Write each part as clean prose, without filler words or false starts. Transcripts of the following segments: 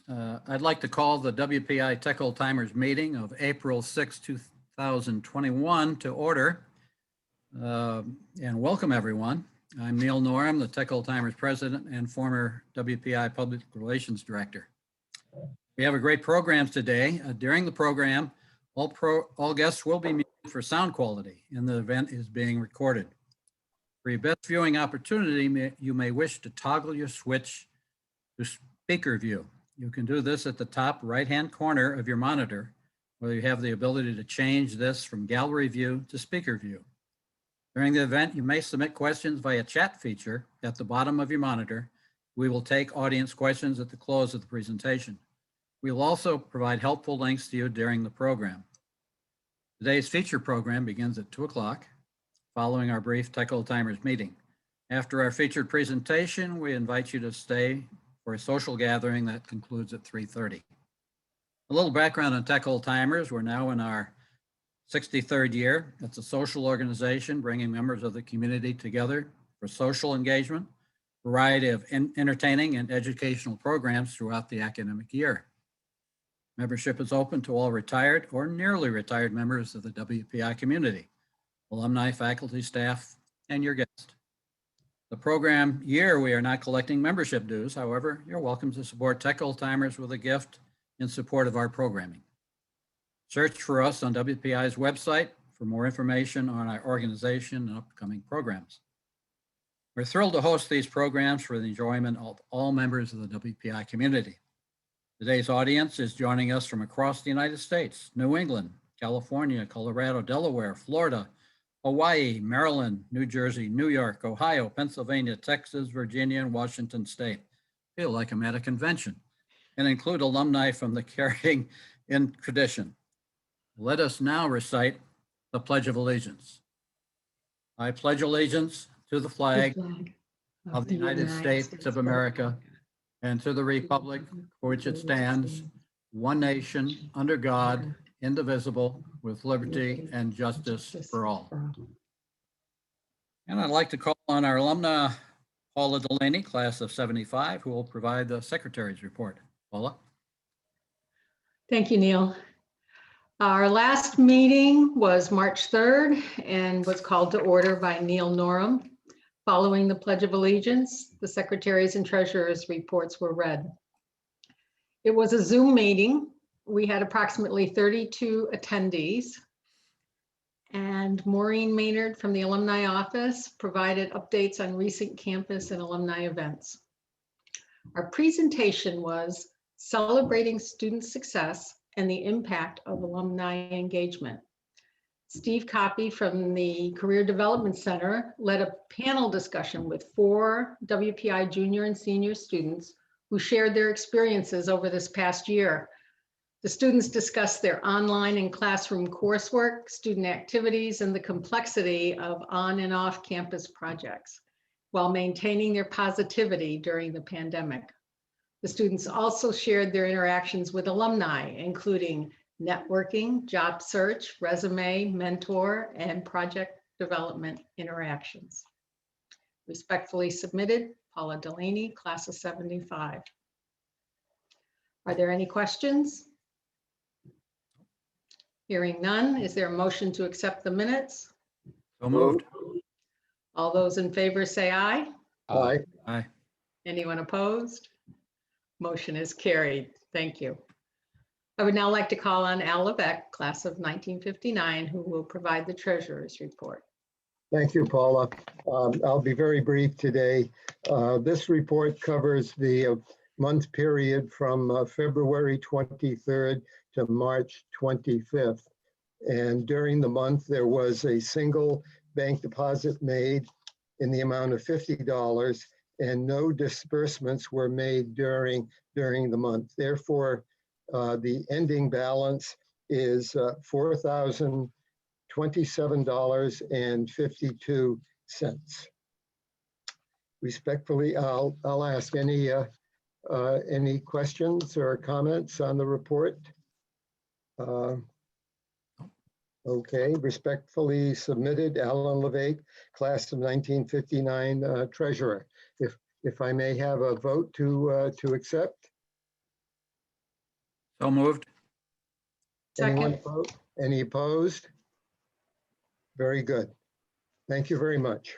I'd like to call the WPI Tech Old Timers meeting of April 6, 2021 to order. And welcome everyone. I'm Neil Norum, the Tech Old Timers president and former WPI Public Relations Director. We have a great program today. During the program, all guests will be muted for sound quality, and the event is being recorded. For your best viewing opportunity, you may wish to toggle your switch to speaker view. You can do this at the top right-hand corner of your monitor, where you have the ability to change this from gallery view to speaker view. During the event, you may submit questions via chat feature at the bottom of your monitor. We will take audience questions at the close of the presentation. We will also provide helpful links to you during the program. Today's feature program begins at 2 o'clock, following our brief Tech Old Timers meeting. After our featured presentation, we invite you to stay for a social gathering that concludes at 3:30. A little background on Tech Old Timers. We're now in our 63rd year. It's a social organization bringing members of the community together for social engagement, variety of entertaining and educational programs throughout the academic year. Membership is open to all retired or nearly retired members of the WPI community, alumni, faculty, staff, and your guests. The program year, we are not collecting membership dues. However, you're welcome to support Tech Old Timers with a gift in support of our programming. Search for us on WPI's website for more information on our organization and upcoming programs. We're thrilled to host these programs for the enjoyment of all members of the WPI community. Today's audience is joining us from across the United States, New England, California, Colorado, Delaware, Florida, Hawaii, Maryland, New Jersey, New York, Ohio, Pennsylvania, Texas, Virginia, and Washington State. Feel like I'm at a convention, and include alumni from the carrying in tradition. Let us now recite the Pledge of Allegiance. I pledge allegiance to the flag of the United States of America and to the republic for which it stands, one nation, under God, indivisible, with liberty and justice for all. And I'd like to call on our alumna, Paula Delaney, class of 75, who will provide the secretary's report. Paula. Thank you, Neil. Our last meeting was March 3rd and was called to order by Neil Norum. Following the Pledge of Allegiance, the secretary's and treasurer's reports were read. It was a Zoom meeting. We had approximately 32 attendees, and Maureen Maynard from the Alumni Office provided updates on recent campus and alumni events. Our presentation was Celebrating Student Success and the Impact of Alumni Engagement. Steve Coppy from the Career Development Center led a panel discussion with 4 WPI junior and senior students who shared their experiences over this past year. The students discussed their online and classroom coursework, student activities, and the complexity of on and off campus projects while maintaining their positivity during the pandemic. The students also shared their interactions with alumni, including networking, job search, resume, mentor, and project development interactions. Respectfully submitted, Paula Delaney, class of 75. Are there any questions? Hearing none, is there a motion to accept the minutes? So moved. All those in favor say aye. Aye. Aye. Anyone opposed? Motion is carried. Thank you. I would now like to call on Al Levesque, class of 1959, who will provide the treasurer's report. Thank you, Paula. I'll be very brief today. This report covers the month period from February 23rd to March 25th. And during the month, there was a single bank deposit made in the amount of $50, and no disbursements were made during the month. Therefore, the ending balance is $4,027.52. Respectfully, I'll ask any questions or comments on the report. Okay, respectfully submitted, Alan Levesque, class of 1959, treasurer. If I may have a vote to accept. So moved. Anyone Second. opposed? Any opposed? Very good. Thank you very much.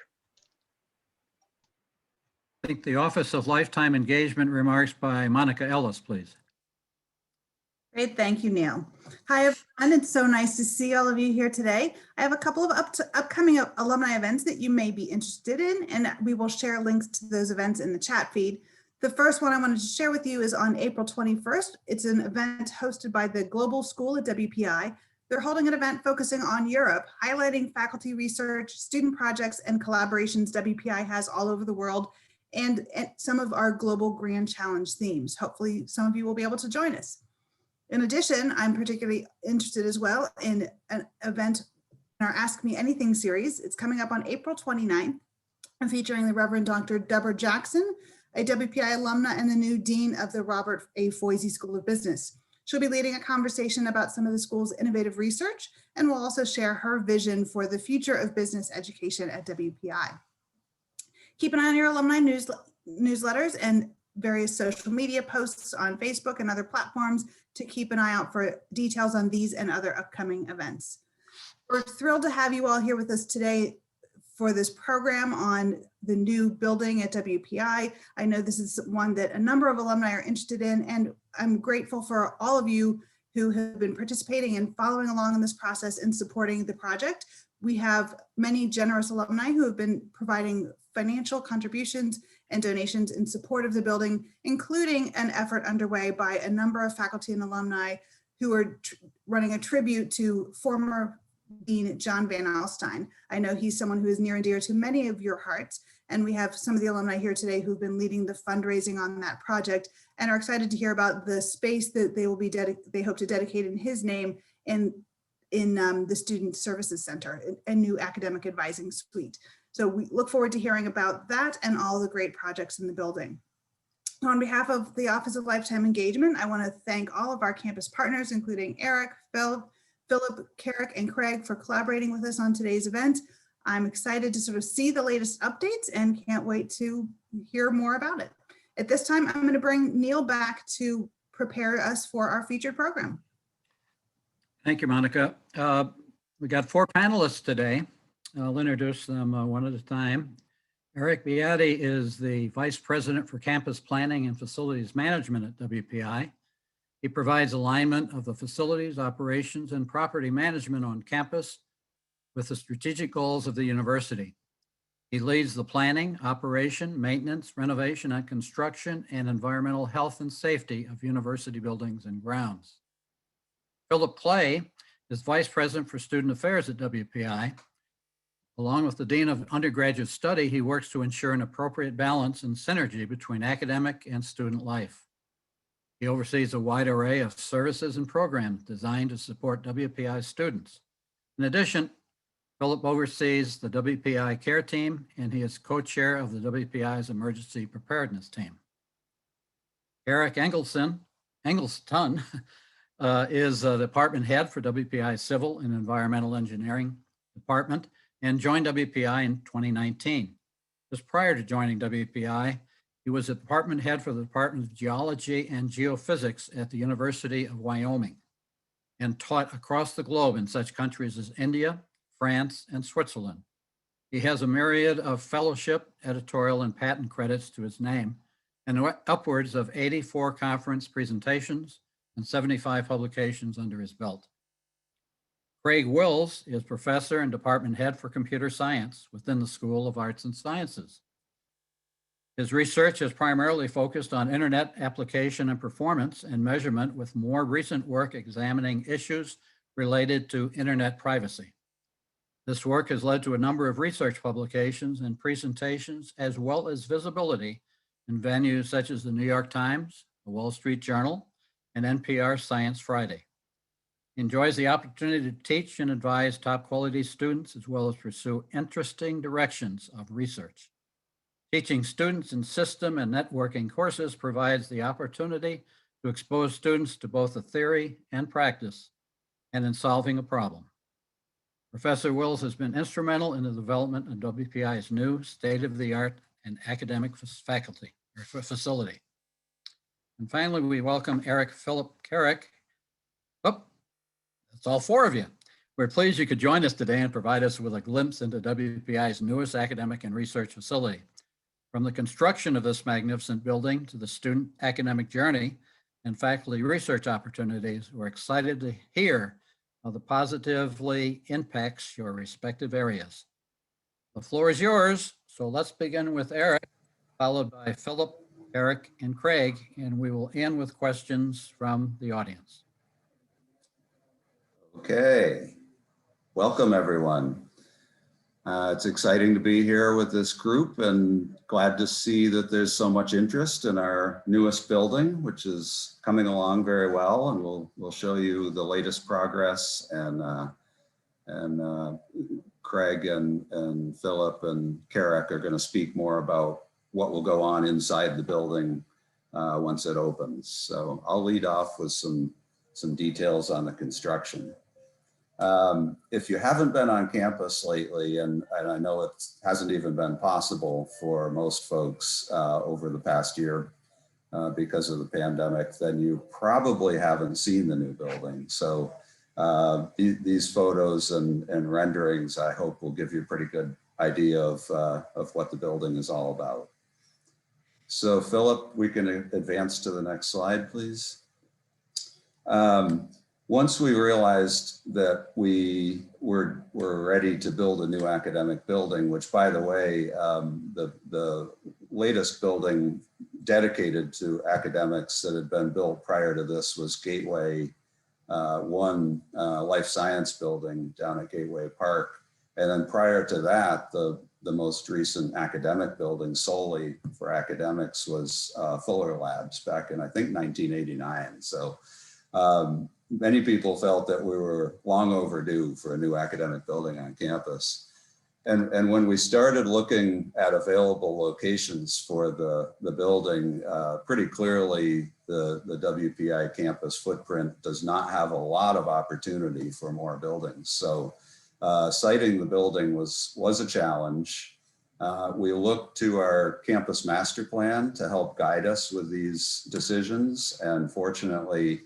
I think the Office of Lifetime Engagement remarks by Monica Ellis, please. Great, thank you, Neil. Hi, everyone. It's so nice to see all of you here today. I have a couple of upcoming alumni events that you may be interested in, and we will share links to those events in the chat feed. The first one I wanted to share with you is on April 21st. It's an event hosted by the Global School at WPI. They're holding an event focusing on Europe, highlighting faculty research, student projects, and collaborations WPI has all over the world, and some of our global grand challenge themes. Hopefully, some of you will be able to join us. In addition, I'm particularly interested as well in an event in our Ask Me Anything series. It's coming up on April 29th and featuring the Reverend Dr. Deborah Jackson, a WPI alumna and the new Dean of the Robert A. Foisy School of Business. She'll be leading a conversation about some of the school's innovative research and will also share her vision for the future of business education at WPI. Keep an eye on your alumni newsletters and various social media posts on Facebook and other platforms to keep an eye out for details on these and other upcoming events. We're thrilled to have you all here with us today for this program on the new building at WPI. I know this is one that a number of alumni are interested in, and I'm grateful for all of you who have been participating and following along in this process and supporting the project. We have many generous alumni who have been providing financial contributions and donations in support of the building, including an effort underway by a number of faculty and alumni who are running a tribute to former Dean John Van Alstyne. I know he's someone who is near and dear to many of your hearts, and we have some of the alumni here today who've been leading the fundraising on that project and are excited to hear about the space that they hope to dedicate in his name in the Student Services Center, a new academic advising suite. So we look forward to hearing about that and all the great projects in the building. On behalf of the Office of Lifetime Engagement, I want to thank all of our campus partners, including Eric, Philip, Carrick, and Craig for collaborating with us on today's event. I'm excited to sort of see the latest updates and can't wait to hear more about it. At this time, I'm going to bring Neil back to prepare us for our featured program. Thank you, Monica. We got 4 panelists today. I'll introduce them one at a time. Eric Beatty is the Vice President for Campus Planning and Facilities Management at WPI. He provides alignment of the facilities, operations, and property management on campus with the strategic goals of the university. He leads the planning, operation, maintenance, renovation, and construction, and environmental health and safety of university buildings and grounds. Philip Clay is Vice President for Student Affairs at WPI. Along with the Dean of Undergraduate Study, he works to ensure an appropriate balance and synergy between academic and student life. He oversees a wide array of services and programs designed to support WPI students. In addition, Philip oversees the WPI Care Team, and he is co-chair of the WPI's Emergency Preparedness Team. Eric Engelston is the department head for WPI Civil and Environmental Engineering Department and joined WPI in 2019. Just prior to joining WPI, he was a department head for the Department of Geology and Geophysics at the University of Wyoming and taught across the globe in such countries as India, France, and Switzerland. He has a myriad of fellowship, editorial, and patent credits to his name, and upwards of 84 conference presentations and 75 publications under his belt. Craig Wills is professor and department head for computer science within the School of Arts and Sciences. His research is primarily focused on internet application and performance and measurement, with more recent work examining issues related to internet privacy. This work has led to a number of research publications and presentations, as well as visibility in venues such as the New York Times, the Wall Street Journal, and NPR Science Friday. He enjoys the opportunity to teach and advise top quality students, as well as pursue interesting directions of research. Teaching students in system and networking courses provides the opportunity to expose students to both the theory and practice and in solving a problem. Professor Wills has been instrumental in the development of WPI's new state-of-the-art and academic facility. And finally, we welcome Eric Philip Carrick, It's all four of you. We're pleased you could join us today and provide us with a glimpse into WPI's newest academic and research facility. From the construction of this magnificent building to the student academic journey and faculty research opportunities, we're excited to hear how the positively impacts your respective areas. The floor is yours. So let's begin with Eric, followed by Philip, Eric, and Craig, and we will end with questions from the audience. Okay, welcome everyone. It's exciting to be here with this group and glad to see that there's so much interest in our newest building, which is coming along very well. And we'll show you the latest progress, and Craig and Philip and Carrick are going to speak more about what will go on inside the building once it opens. So I'll lead off with some details on the construction. If you haven't been on campus lately, and I know it hasn't even been possible for most folks over the past year because of the pandemic, then you probably haven't seen the new building. So these photos and renderings, I hope, will give you a pretty good idea of what the building is all about. So Philip, we can advance to the next slide, please. Once we realized that we were ready to build a new academic building, which, by the way, the latest building dedicated to academics that had been built prior to this was Gateway 1 Life Science building down at Gateway Park. And then prior to that, the most recent academic building solely for academics was Fuller Labs back in, I think, 1989. So many people felt that we were long overdue for a new academic building on campus. And when we started looking at available locations for the building, pretty clearly the WPI campus footprint does not have a lot of opportunity for more buildings. So siting the building was a challenge. We looked to our campus master plan to help guide us with these decisions. And fortunately,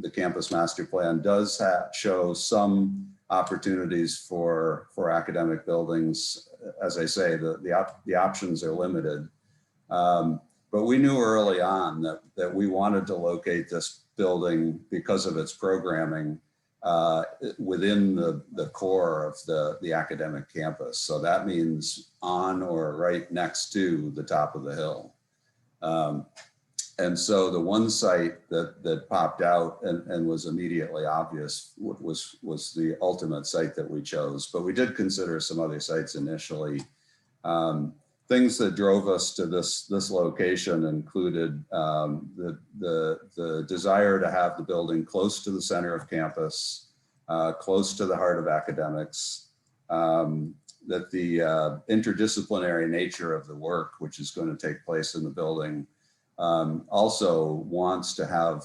the campus master plan does show some opportunities for academic buildings. As I say, the options are limited. But we knew early on that we wanted to locate this building because of its programming within the core of the academic campus. So that means on or right next to the top of the hill. And so the one site that popped out and was immediately obvious was the ultimate site that we chose. But we did consider some other sites initially. Things that drove us to this location included the desire to have the building close to the center of campus, close to the heart of academics, that the interdisciplinary nature of the work, which is going to take place in the building, also wants to have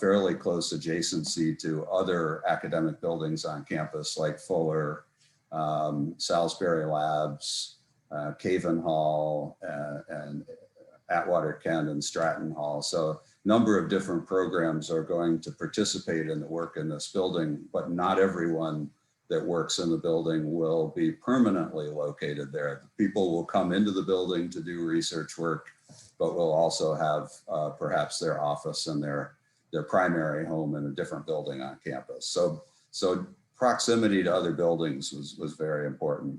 fairly close adjacency to other academic buildings on campus like Fuller, Salisbury Labs, Caven Hall, and Atwater Kent and Stratton Hall. So a number of different programs are going to participate in the work in this building, but not everyone that works in the building will be permanently located there. People will come into the building to do research work, but will also have perhaps their office and their primary home in a different building on campus. So proximity to other buildings was very important.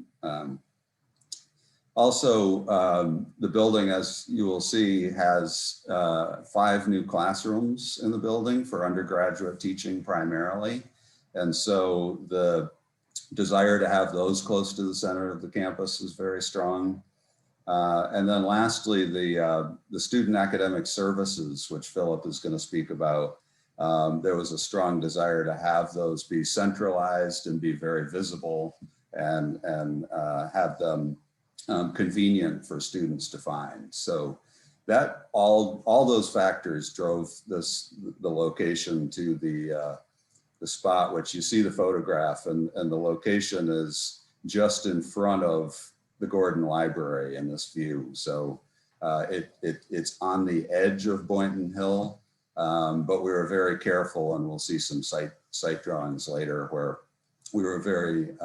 Also, the building, as you will see, has 5 new classrooms in the building for undergraduate teaching primarily. And so the desire to have those close to the center of the campus is very strong. And then lastly, the student academic services, which Philip is going to speak about, there was a strong desire to have those be centralized and be very visible and have them convenient for students to find. So that all those factors drove the location to the spot, which you see the photograph, and the location is just in front of the Gordon Library in this view. So it's on the edge of Boynton Hill, But we were very careful, and we'll see some site drawings later where we were very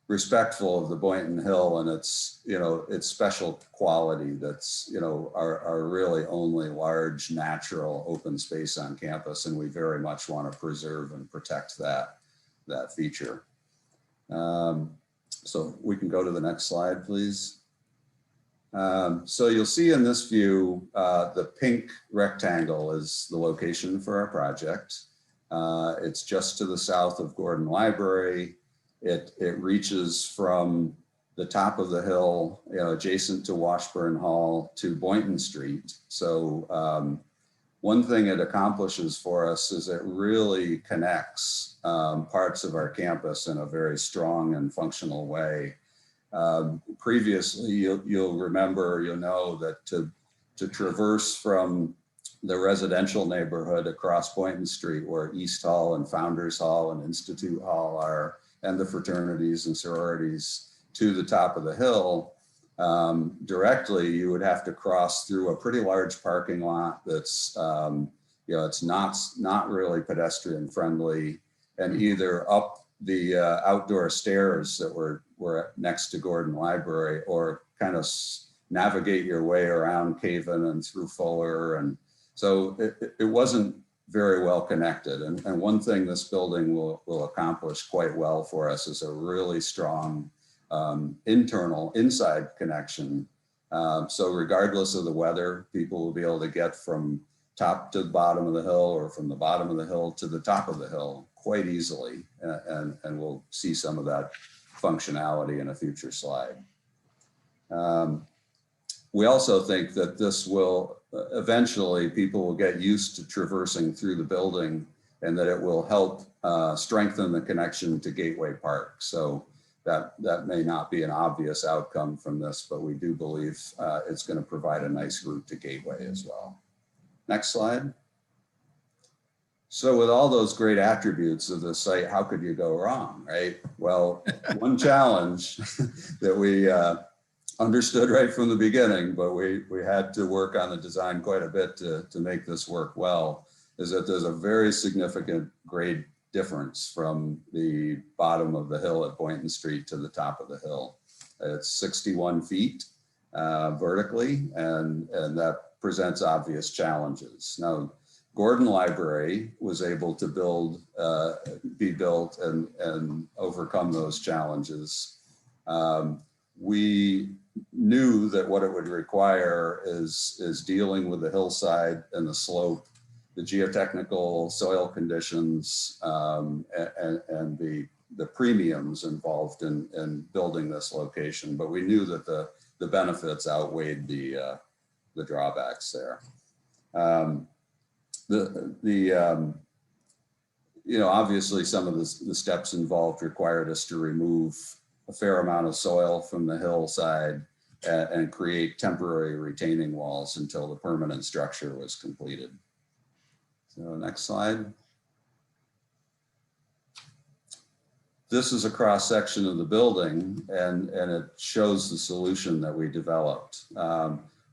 respectful of the Boynton Hill and its, its special quality that's, our really only large natural open space on campus. And we very much want to preserve and protect that feature. So we can go to the next slide, please. So you'll see in this view, the pink rectangle is the location for our project. It's just to the south of Gordon Library. It reaches from the top of the hill, adjacent to Washburn Hall to Boynton Street. So one thing it accomplishes for us is it really connects parts of our campus in a very strong and functional way. Previously, you'll remember, know that to traverse from the residential neighborhood across Boynton Street, where East Hall and Founders Hall and Institute Hall are, and the fraternities and sororities, to the top of the hill, directly, you would have to cross through a pretty large parking lot that's, it's not really pedestrian friendly, and either up the outdoor stairs that were next to Gordon Library, or kind of navigate your way around Caven and through Fuller. And so it wasn't very well connected. And one thing this building will accomplish quite well for us is a really strong inside connection. So regardless of the weather, people will be able to get from top to the bottom of the hill, or from the bottom of the hill to the top of the hill quite easily. And we'll see some of that functionality in a future slide. We also think that this will eventually, people will get used to traversing through the building, and that it will help strengthen the connection to Gateway Park. So that may not be an obvious outcome from this, but we do believe it's going to provide a nice route to Gateway as well. Next slide. So with all those great attributes of the site, how could you go wrong, right? Well, one challenge that we understood right from the beginning, but we had to work on the design quite a bit to make this work well, is that there's a very significant grade difference from the bottom of the hill at Boynton Street to the top of the hill. It's 61 feet vertically, and that presents obvious challenges. Now, Gordon Library was able to be built and overcome those challenges. We knew that what it would require is dealing with the hillside and the slope, the geotechnical soil conditions, and the premiums involved in building this location. But we knew that the benefits outweighed the drawbacks there. Obviously some of the steps involved required us to remove a fair amount of soil from the hillside and create temporary retaining walls until the permanent structure was completed. So next slide. This is a cross section of the building, and it shows the solution that we developed.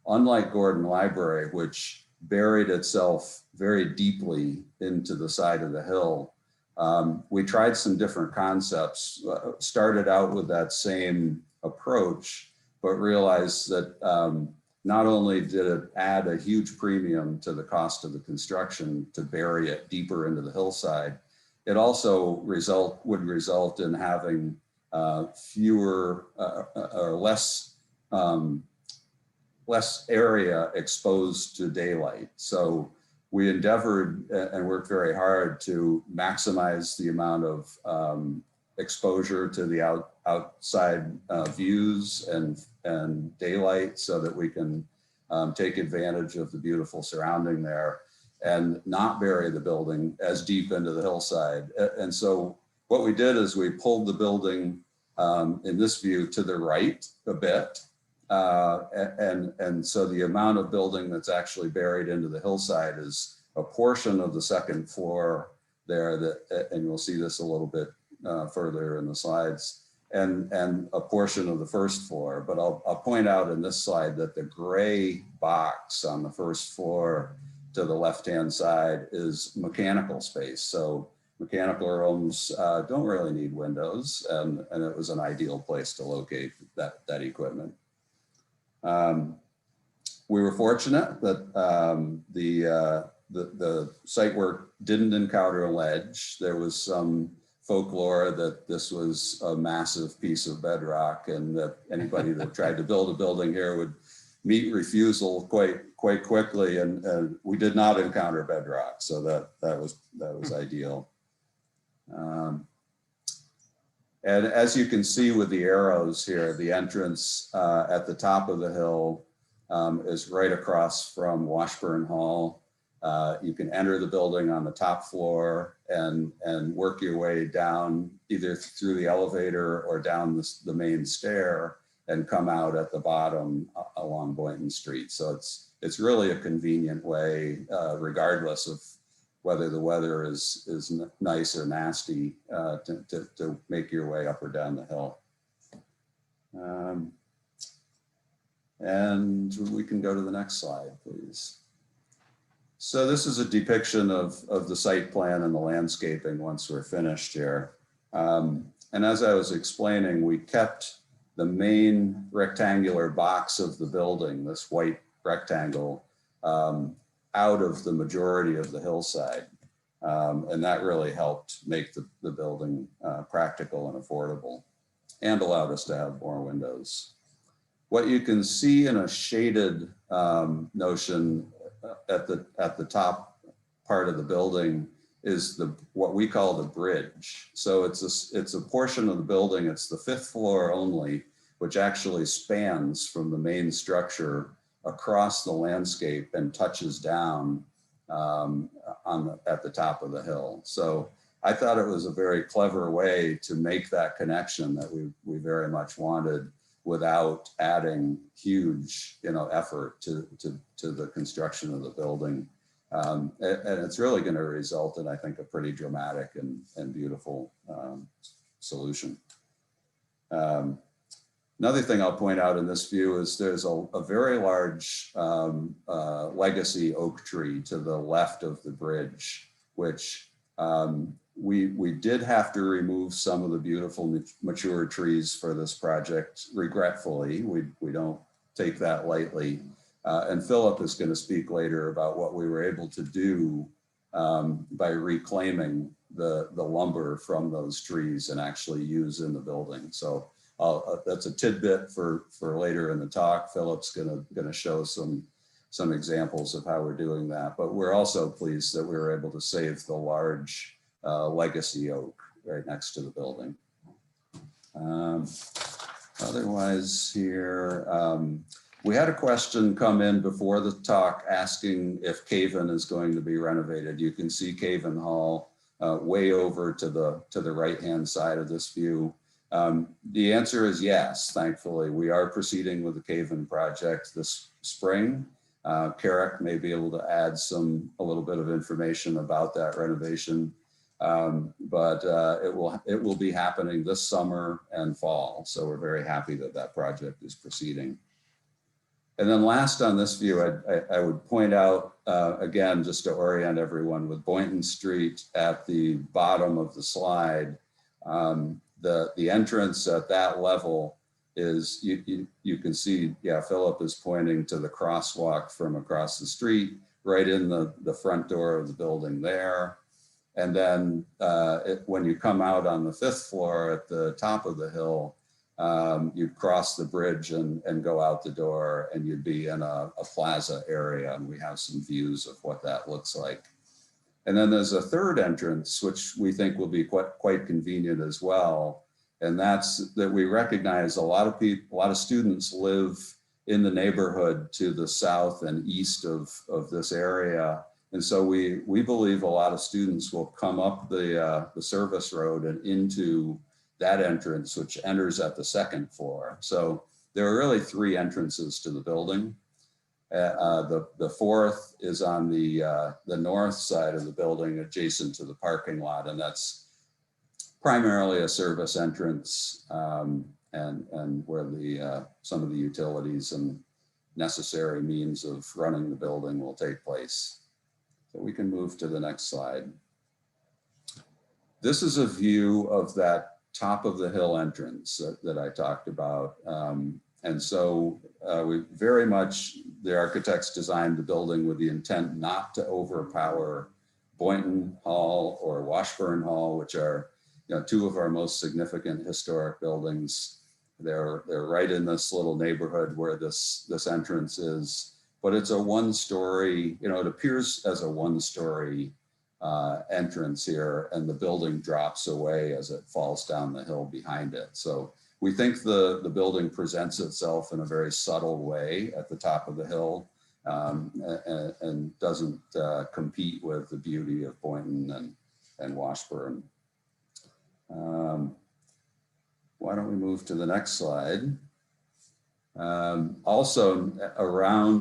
Unlike Gordon Library, which buried itself very deeply into the side of the hill, we tried some different concepts, started out with that same approach, but realized that not only did it add a huge premium to the cost of the construction to bury it deeper into the hillside, it also would result in having fewer or less area exposed to daylight. So we endeavored and worked very hard to maximize the amount of exposure to the outside views and daylight, so that we can take advantage of the beautiful surrounding there and not bury the building as deep into the hillside. And so what we did is we pulled the building in this view to the right a bit. And so the amount of building that's actually buried into the hillside is a portion of the second floor there, and you'll see this a little bit further in the slides, and a portion of the first floor. But I'll point out in this slide that the gray box on the first floor to to the left-hand side is mechanical space. So mechanical rooms don't really need windows, and it was an ideal place to locate that equipment. We were fortunate that the site work didn't encounter a ledge. There was some folklore that this was a massive piece of bedrock, and that anybody that tried to build a building here would meet refusal quite quickly. And we did not encounter bedrock, so that was ideal. And as you can see with the arrows here, the entrance at the top of the hill is right across from Washburn Hall. You can enter the building on the top floor and work your way down either through the elevator or down the main stair and come out at the bottom along Boynton Street. So it's really a convenient way, regardless of whether the weather is nice or nasty, to make your way up or down the hill. And we can go to the next slide, please. So this is a depiction of the site plan and the landscaping once we're finished here. And as I was explaining, we kept the main rectangular box of the building, this white rectangle, out of the majority of the hillside. And that really helped make the building practical and affordable, and allowed us to have more windows. What you can see in a shaded notion at the top part of the building is what we call the bridge. So it's a portion of the building, it's the 5th floor only, which actually spans from the main structure across the landscape and touches down at the top of the hill. So I thought it was a very clever way to make that connection that we very much wanted, without adding huge, effort to the construction of the building. And it's really going to result in, I think, a pretty dramatic and beautiful solution. Another thing I'll point out in this view is there's a very large legacy oak tree to the left of the bridge, which we did have to remove some of the beautiful mature trees for this project, regretfully. We don't take that lightly. And Philip is going to speak later about what we were able to do by reclaiming the lumber from those trees and actually use in the building. So that's a tidbit for later in the talk. Philip's going to show some examples of how we're doing that. But we're also pleased that we were able to save the large legacy oak right next to the building. Otherwise here, we had a question come in before the talk asking if Caven is going to be renovated. You can see Caven Hall way over to the right-hand side of this view. The answer is yes, thankfully. We are proceeding with the Caven project this spring. Carrick may be able to add a little bit of information about that renovation. But it will be happening this summer and fall. So we're very happy that project is proceeding. And then last on this view, I would point out, again, just to orient everyone, with Boynton Street at the bottom of the slide, the entrance at that level is, you can see, yeah, Philip is pointing to the crosswalk from across the street, right in the front door of the building there. And then when you come out on the 5th floor at the top of the hill, you'd cross the bridge and go out the door, and you'd be in a plaza area. And we have some views of what that looks like. And then there's a third entrance, which we think will be quite convenient as well. And that's that we recognize a lot of students live in the neighborhood to the south and east of this area. And so we believe a lot of students will come up the service road and into that entrance, which enters at the 2nd floor. So there are really 3 entrances to the building. The 4th is on the north side of the building, adjacent to the parking lot, and that's primarily a service entrance and where some of the utilities and necessary means of running the building will take place. So we can move to the next slide. This is a view of that top of the hill entrance that I talked about. And so we very much, the architects designed the building with the intent not to overpower Boynton Hall or Washburn Hall, which are, you know, two of our most significant historic buildings. They're right in this little neighborhood where this entrance is, but it's a one-story, you know, it appears as a one-story entrance here, and the building drops away as it falls down the hill behind it. So we think the building presents itself in a very subtle way at the top of the hill, and doesn't compete with the beauty of Boynton and Washburn. Why don't we move to the next slide? Also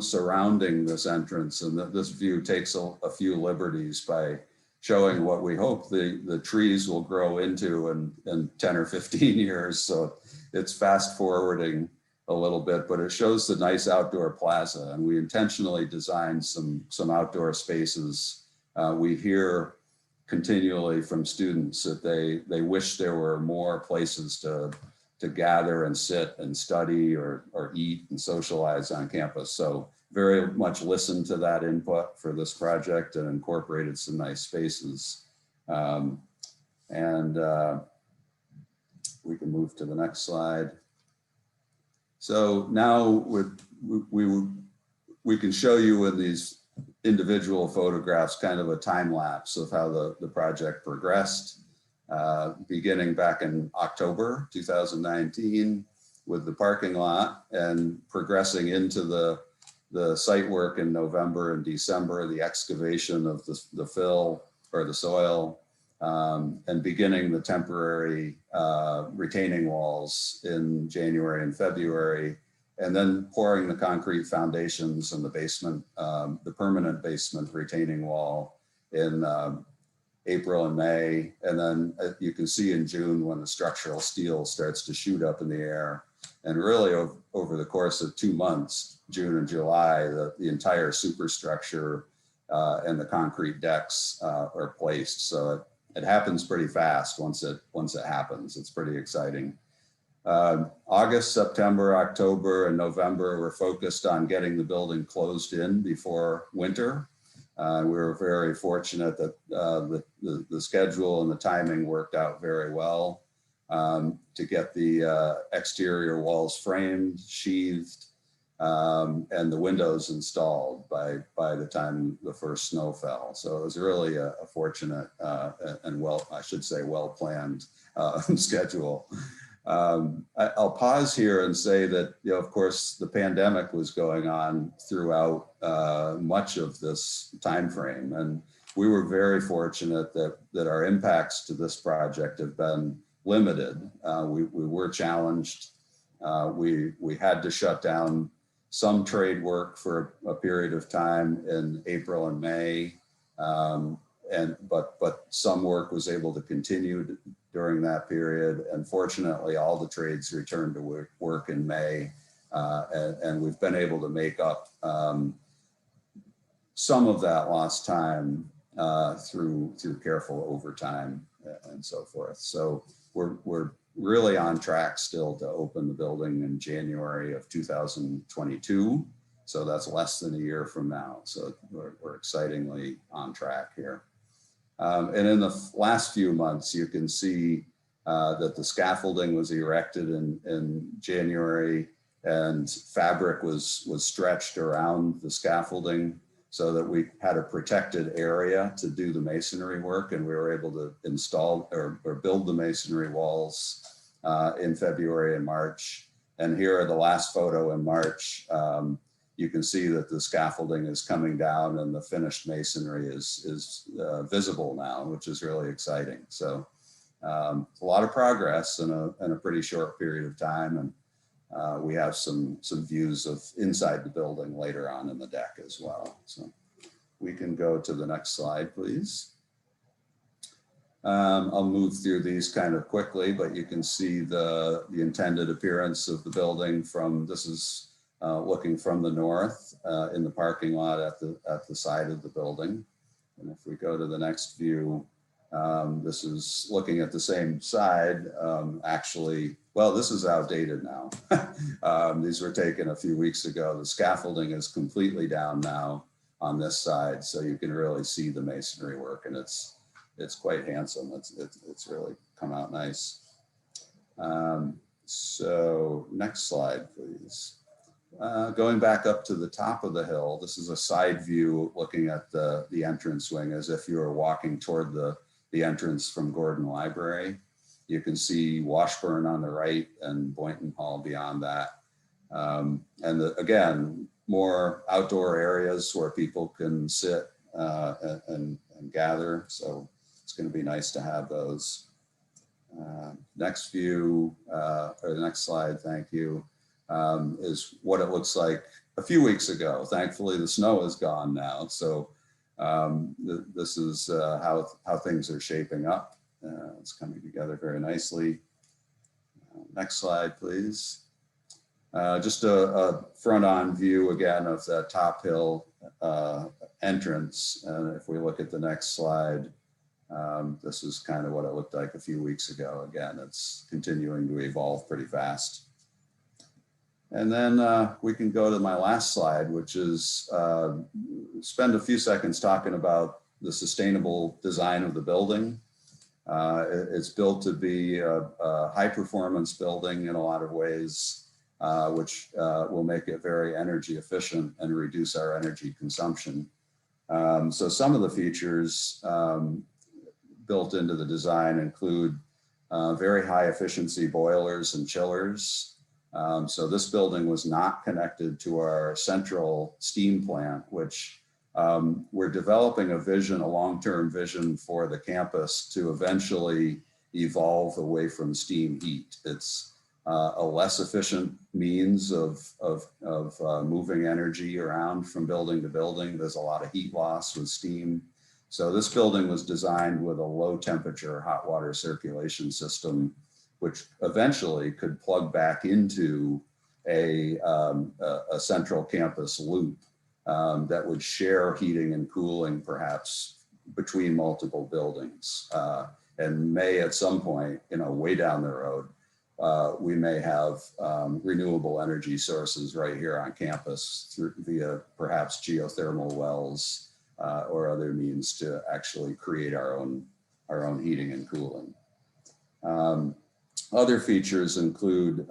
surrounding this entrance, and this view takes a few liberties by showing what we hope the trees will grow into in 10 or 15 years. So it's fast forwarding a little bit, but it shows the nice outdoor plaza, and we intentionally designed some outdoor spaces. We hear continually from students that they wish there were more places to gather and sit and study or eat and socialize on campus. So very much listened to that input for this project and incorporated some nice spaces. We can move to the next slide. So now we can show you in these individual photographs kind of a time lapse of how the project progressed, beginning back in October 2019 with the parking lot, and progressing into the site work in November and December, the excavation of the fill or the soil, and beginning the temporary retaining walls in January and February, and then pouring the concrete foundations and the basement, the permanent basement retaining wall in April and May. And then you can see in June when the structural steel starts to shoot up in the air. And really over the course of 2 months, June and July, the entire superstructure and the concrete decks are placed. So it happens pretty fast once it happens. It's pretty exciting. August, September, October, and November were focused on getting the building closed in before winter. We were very fortunate that the schedule and the timing worked out very well to get the exterior walls framed, sheathed, and the windows installed by the time the first snow fell. So it was really a fortunate and well-planned schedule. I'll pause here and say that, you know, of course, the pandemic was going on throughout much of this time frame, and we were very fortunate that our impacts to this project have been limited. We were challenged. We had to shut down some trade work for a period of time in April and May, but some work was able to continue during that period. And fortunately, all the trades returned to work in May, and we've been able to make up some of that lost time through careful overtime and so forth. So we're really on track still to open the building in January of 2022. So that's less than a year from now. So we're excitingly on track here. And in the last few months, you can see that the scaffolding was erected in January, and fabric was stretched around the scaffolding so that we had a protected area to do the masonry work, and we were able to install or build the masonry walls in February and March. And here are the last photo in March. You can see that the scaffolding is coming down and the finished masonry is visible now, which is really exciting. So a lot of progress in a pretty short period of time. And we have some views of inside the building later on in the deck as well. So we can go to the next slide, please. I'll move through these kind of quickly, but you can see the intended appearance of the building from, this is looking from the north in the parking lot at the side of the building. And if we go to the next view, this is looking at the same side. Actually, well, this is outdated now. These were taken a few weeks ago. The scaffolding is completely down now on this side, so you can really see the masonry work, and it's quite handsome. It's really come out nice. So next slide, please. Going back up to the top of the hill, this is a side view looking at the entrance wing as if you were walking toward the entrance from Gordon Library. You can see Washburn on the right and Boynton Hall beyond that. And again, more outdoor areas where people can sit and gather. So it's going to be nice to have those. Next view, or the next slide, thank you, is what it looks like a few weeks ago. Thankfully, the snow is gone now. So this is how things are shaping up. It's coming together very nicely. Next slide, please. Just a front-on view again of that top hill entrance. And if we look at the next slide, this is kind of what it looked like a few weeks ago. Again, it's continuing to evolve pretty fast. And then we can go to my last slide, which is spend a few seconds talking about the sustainable design of the building. It's built to be a high performance building in a lot of ways, which will make it very energy efficient and reduce our energy consumption. So some of the features built into the design include very high efficiency boilers and chillers. So this building was not connected to our central steam plant, which we're developing a vision, a long-term vision for the campus to eventually evolve away from steam heat. It's a less efficient means of moving energy around from building to building. There's a lot of heat loss with steam. So this building was designed with a low temperature hot water circulation system, which eventually could plug back into a central campus loop that would share heating and cooling perhaps between multiple buildings. And may at some point, way down the road, we may have renewable energy sources right here on campus via perhaps geothermal wells or other means to actually create our own heating and cooling. Other features include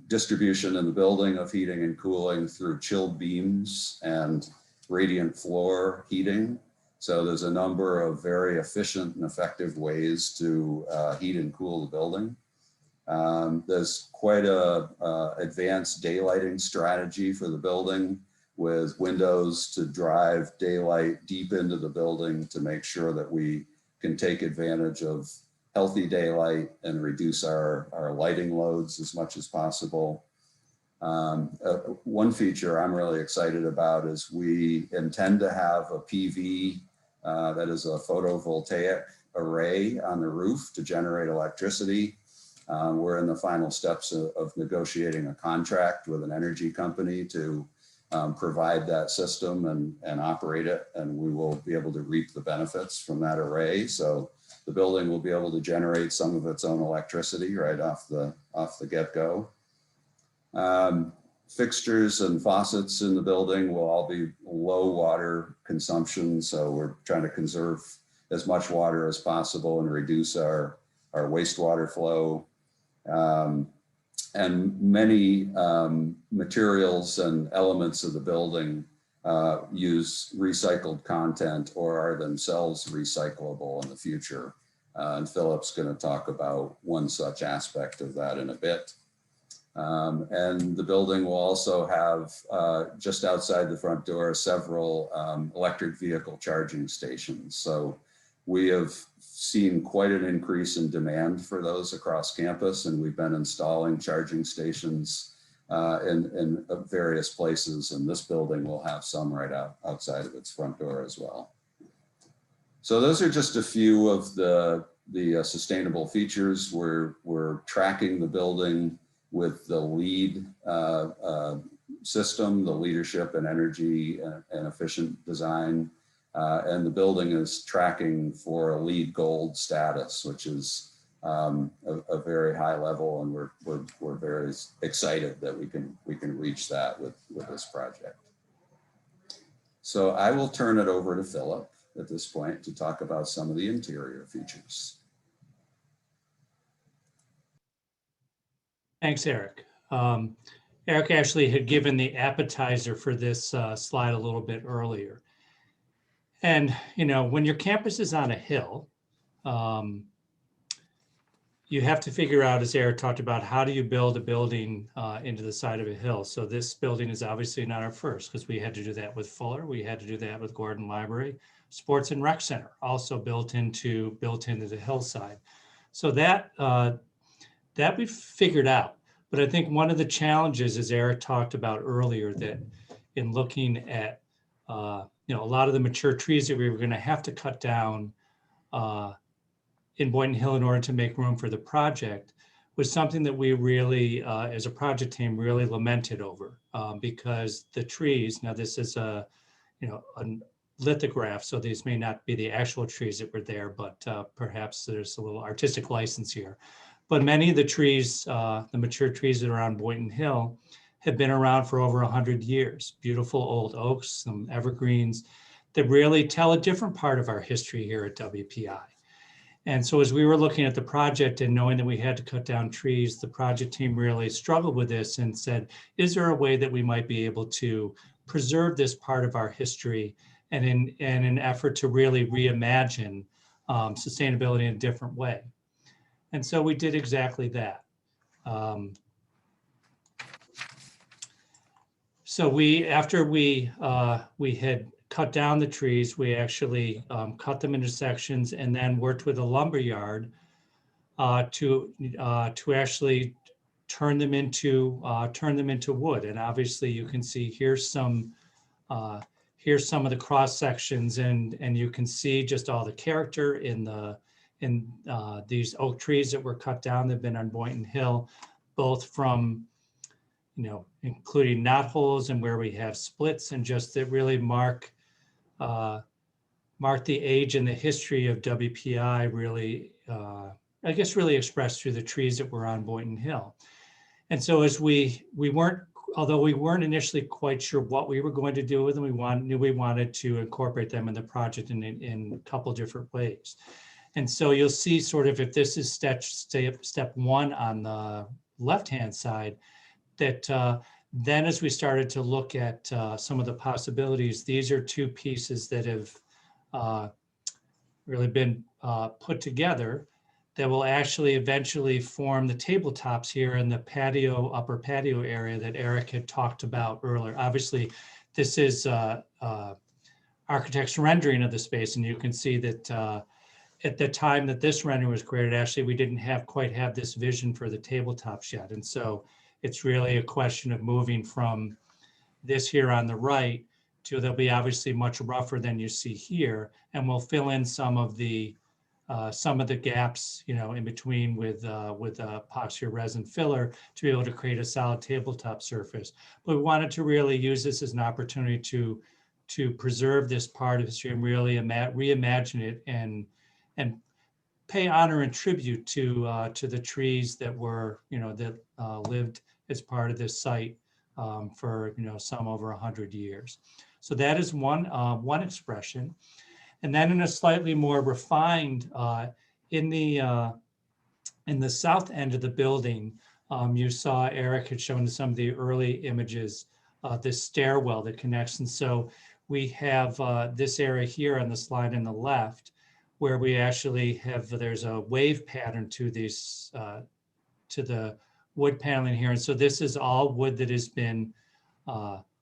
distribution in the building of heating and cooling through chilled beams and radiant floor heating. So there's a number of very efficient and effective ways to heat and cool the building. There's quite a advanced daylighting strategy for the building with windows to drive daylight deep into the building to make sure that we can take advantage of healthy daylight and reduce our lighting loads as much as possible. One feature I'm really excited about is we intend to have a PV, that is a photovoltaic array on the roof to generate electricity. We're in the final steps of negotiating a contract with an energy company to provide that system and operate it, and we will be able to reap the benefits from that array. So the building will be able to generate some of its own electricity right off the get-go. Fixtures and faucets in the building will all be low water consumption, so we're trying to conserve as much water as possible and reduce our wastewater flow. And many materials and elements of the building use recycled content or are themselves recyclable in the future. And Philip's going to talk about one such aspect of that in a bit. And the building will also have, just outside the front door, several electric vehicle charging stations. So we have seen quite an increase in demand for those across campus, and we've been installing charging stations in various places, and this building will have some right outside of its front door as well. So those are just a few of the sustainable features. We're tracking the building with the LEED system, the Leadership in Energy and Efficient Design. And the building is tracking for a LEED Gold status, which is a very high level, and we're very excited that we can reach that with this project. So I will turn it over to Philip at this point to talk about some of the interior features. Thanks, Eric. Eric actually had given the appetizer for this slide a little bit earlier. And, you know, when your campus is on a hill, you have to figure out, as Eric talked about, how do you build a building into the side of a hill? So this building is obviously not our first, because we had to do that with Fuller. We had to do that with Gordon Library. Sports and Rec Center also built into the hillside. So that we've figured out. But I think one of the challenges, as Eric talked about earlier, that in looking at you know, a lot of the mature trees that we were going to have to cut down in Boynton Hill in order to make room for the project, was something that we really, as a project team, really lamented over, because the trees, now this is a lithograph, so these may not be the actual trees that were there, but perhaps there's a little artistic license here. But many of the trees, the mature trees that are on Boynton Hill, have been around for over 100 years. Beautiful old oaks, some evergreens that really tell a different part of our history here at WPI. And so as we were looking at the project and knowing that we had to cut down trees, the project team really struggled with this and said, is there a way that we might be able to preserve this part of our history, and in an effort to really reimagine sustainability in a different way? And so we did exactly that. So after we had cut down the trees, we actually cut them into sections and then worked with a lumber yard to actually turn them into wood. And obviously you can see here's some of the cross sections, and you can see just all the character in these oak trees that were cut down. They've been on Boynton Hill, both from, you know, including knot holes and where we have splits, and just that really mark the age and the history of WPI, really, I guess, really expressed through the trees that were on Boynton Hill. And so as we weren't initially quite sure what we were going to do with them, knew we wanted to incorporate them in the project in a couple different ways. And so you'll see sort of, if this is step one on the left-hand side, that then as we started to look at some of the possibilities, these are two pieces that have really been put together that will actually eventually form the tabletops here in the patio, upper patio area that Eric had talked about earlier. Obviously, this is architect's rendering of the space, and you can see that at the time that this rendering was created, actually, we didn't quite have this vision for the tabletops yet. And so it's really a question of moving from this here on the right to, they'll be obviously much rougher than you see here, and we'll fill in some of the gaps, you know, in between with epoxy or resin filler to be able to create a solid tabletop surface. But we wanted to really use this as an opportunity to preserve this part of history and really reimagine it and pay honor and tribute to the trees that were, you know, that lived as part of this site for, you know, some over 100 years. So that is one expression. And then in a slightly more refined, in the south end of the building, you saw Eric had shown some of the early images, this stairwell that connects. And so we have this area here on the slide on the left, where we actually have, there's a wave pattern to these, to the wood paneling here. And so this is all wood that has been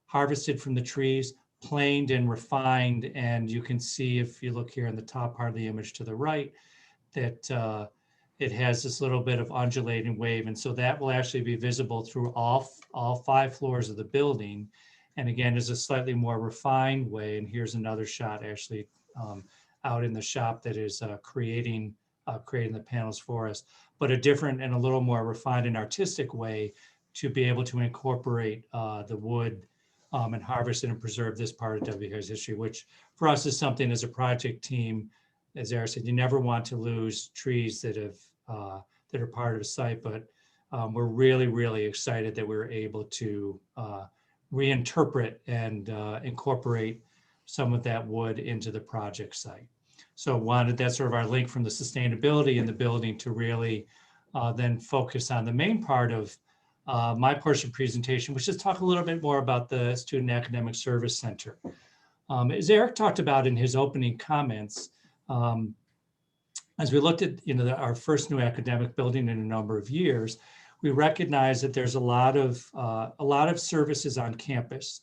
harvested from the trees, planed and refined. And you can see, if you look here in the top part of the image to the right, that it has this little bit of undulating wave. And so that will actually be visible through all 5 floors of the building. And again, is a slightly more refined way. And here's another shot actually out in the shop that is creating the panels for us, but a different and a little more refined and artistic way to be able to incorporate the wood and harvest and preserve this part of WPI's history, which for us is something as a project team, as Eric said, you never want to lose trees that are part of a site, but we're really, really excited that we were able to reinterpret and incorporate some of that wood into the project site. So that's sort of our link from the sustainability in the building to really then focus on the main part of my portion of presentation, which is talk a little bit more about the Student Academic Service Center. As Eric talked about in his opening comments, as we looked at our first new academic building in a number of years, we recognize that there's a lot of services on campus,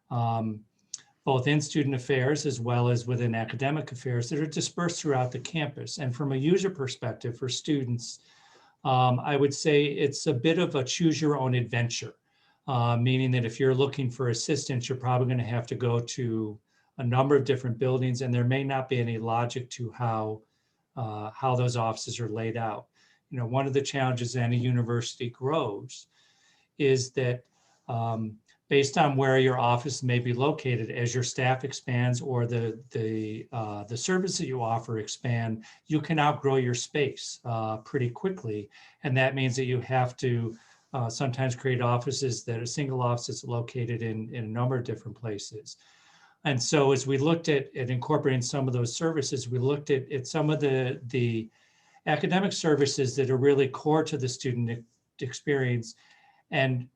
both in student affairs as well as within academic affairs that are dispersed throughout the campus. And from a user perspective for students, I would say it's a bit of a choose your own adventure, meaning that if you're looking for assistance, you're probably going to have to go to a number of different buildings, and there may not be any logic to how those offices are laid out. One of the challenges any university grows is that based on where your office may be located, as your staff expands or the service that you offer expand, you can outgrow your space pretty quickly. And that means that you have to sometimes create offices that are single offices located in a number of different places. And so as we looked at incorporating some of those services, we looked at some of the academic services that are really core to the student experience and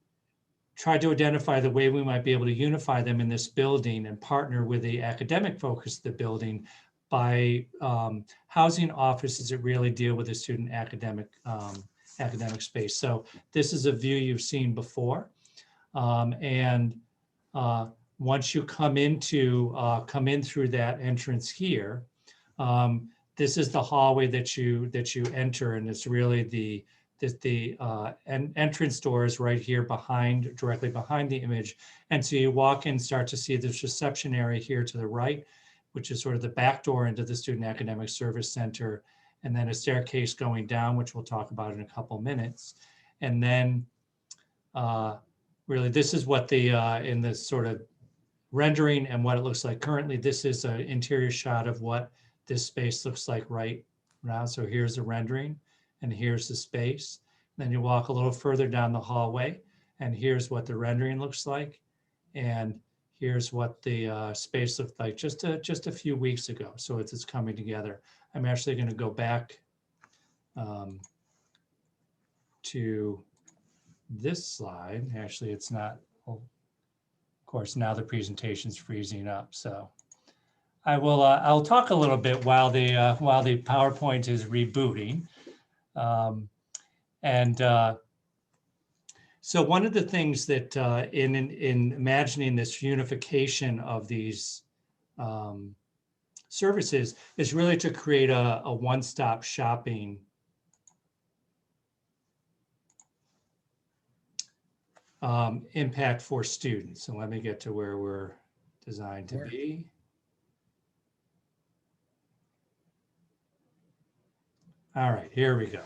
tried to identify the way we might be able to unify them in this building and partner with the academic focus of the building by housing offices that really deal with the student academic space. So this is a view you've seen before. Once you come in through that entrance here, this is the hallway that you enter, and it's really the entrance door is right here directly behind the image. And so you walk in, start to see this reception area here to the right, which is sort of the back door into the Student Academic Service Center, and then a staircase going down, which we'll talk about in a couple minutes. And then really this is what in the sort of rendering and what it looks like currently. This is an interior shot of what this space looks like right now. So here's the rendering and here's the space. Then you walk a little further down the hallway and here's what the rendering looks like. And here's what the space looked like just a few weeks ago. So it's coming together. I'm actually going to go back to this slide. Actually, it's not. Well, of course, now the presentation's freezing up. So I'll talk a little bit while the PowerPoint is rebooting. So one of the things that in imagining this unification of these services is really to create a one-stop shopping impact for students. So let me get to where we're designed to be. All right, here we go.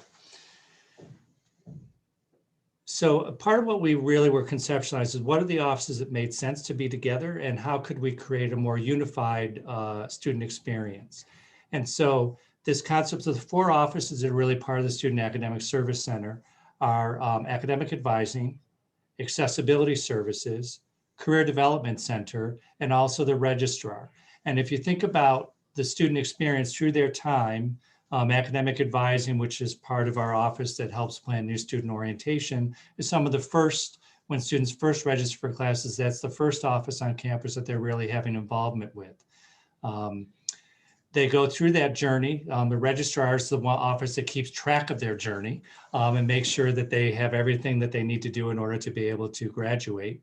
So part of what we really were conceptualized is what are the offices that made sense to be together and how could we create a more unified student experience? And so this concept of the 4 offices that are really part of the Student Academic Service Center are academic advising, accessibility services, career development center, and also the registrar. And if you think about the student experience through their time, academic advising, which is part of our office that helps plan new student orientation, is some of the first, when students first register for classes, that's the first office on campus that they're really having involvement with. They go through that journey. The registrar is the one office that keeps track of their journey and makes sure that they have everything that they need to do in order to be able to graduate.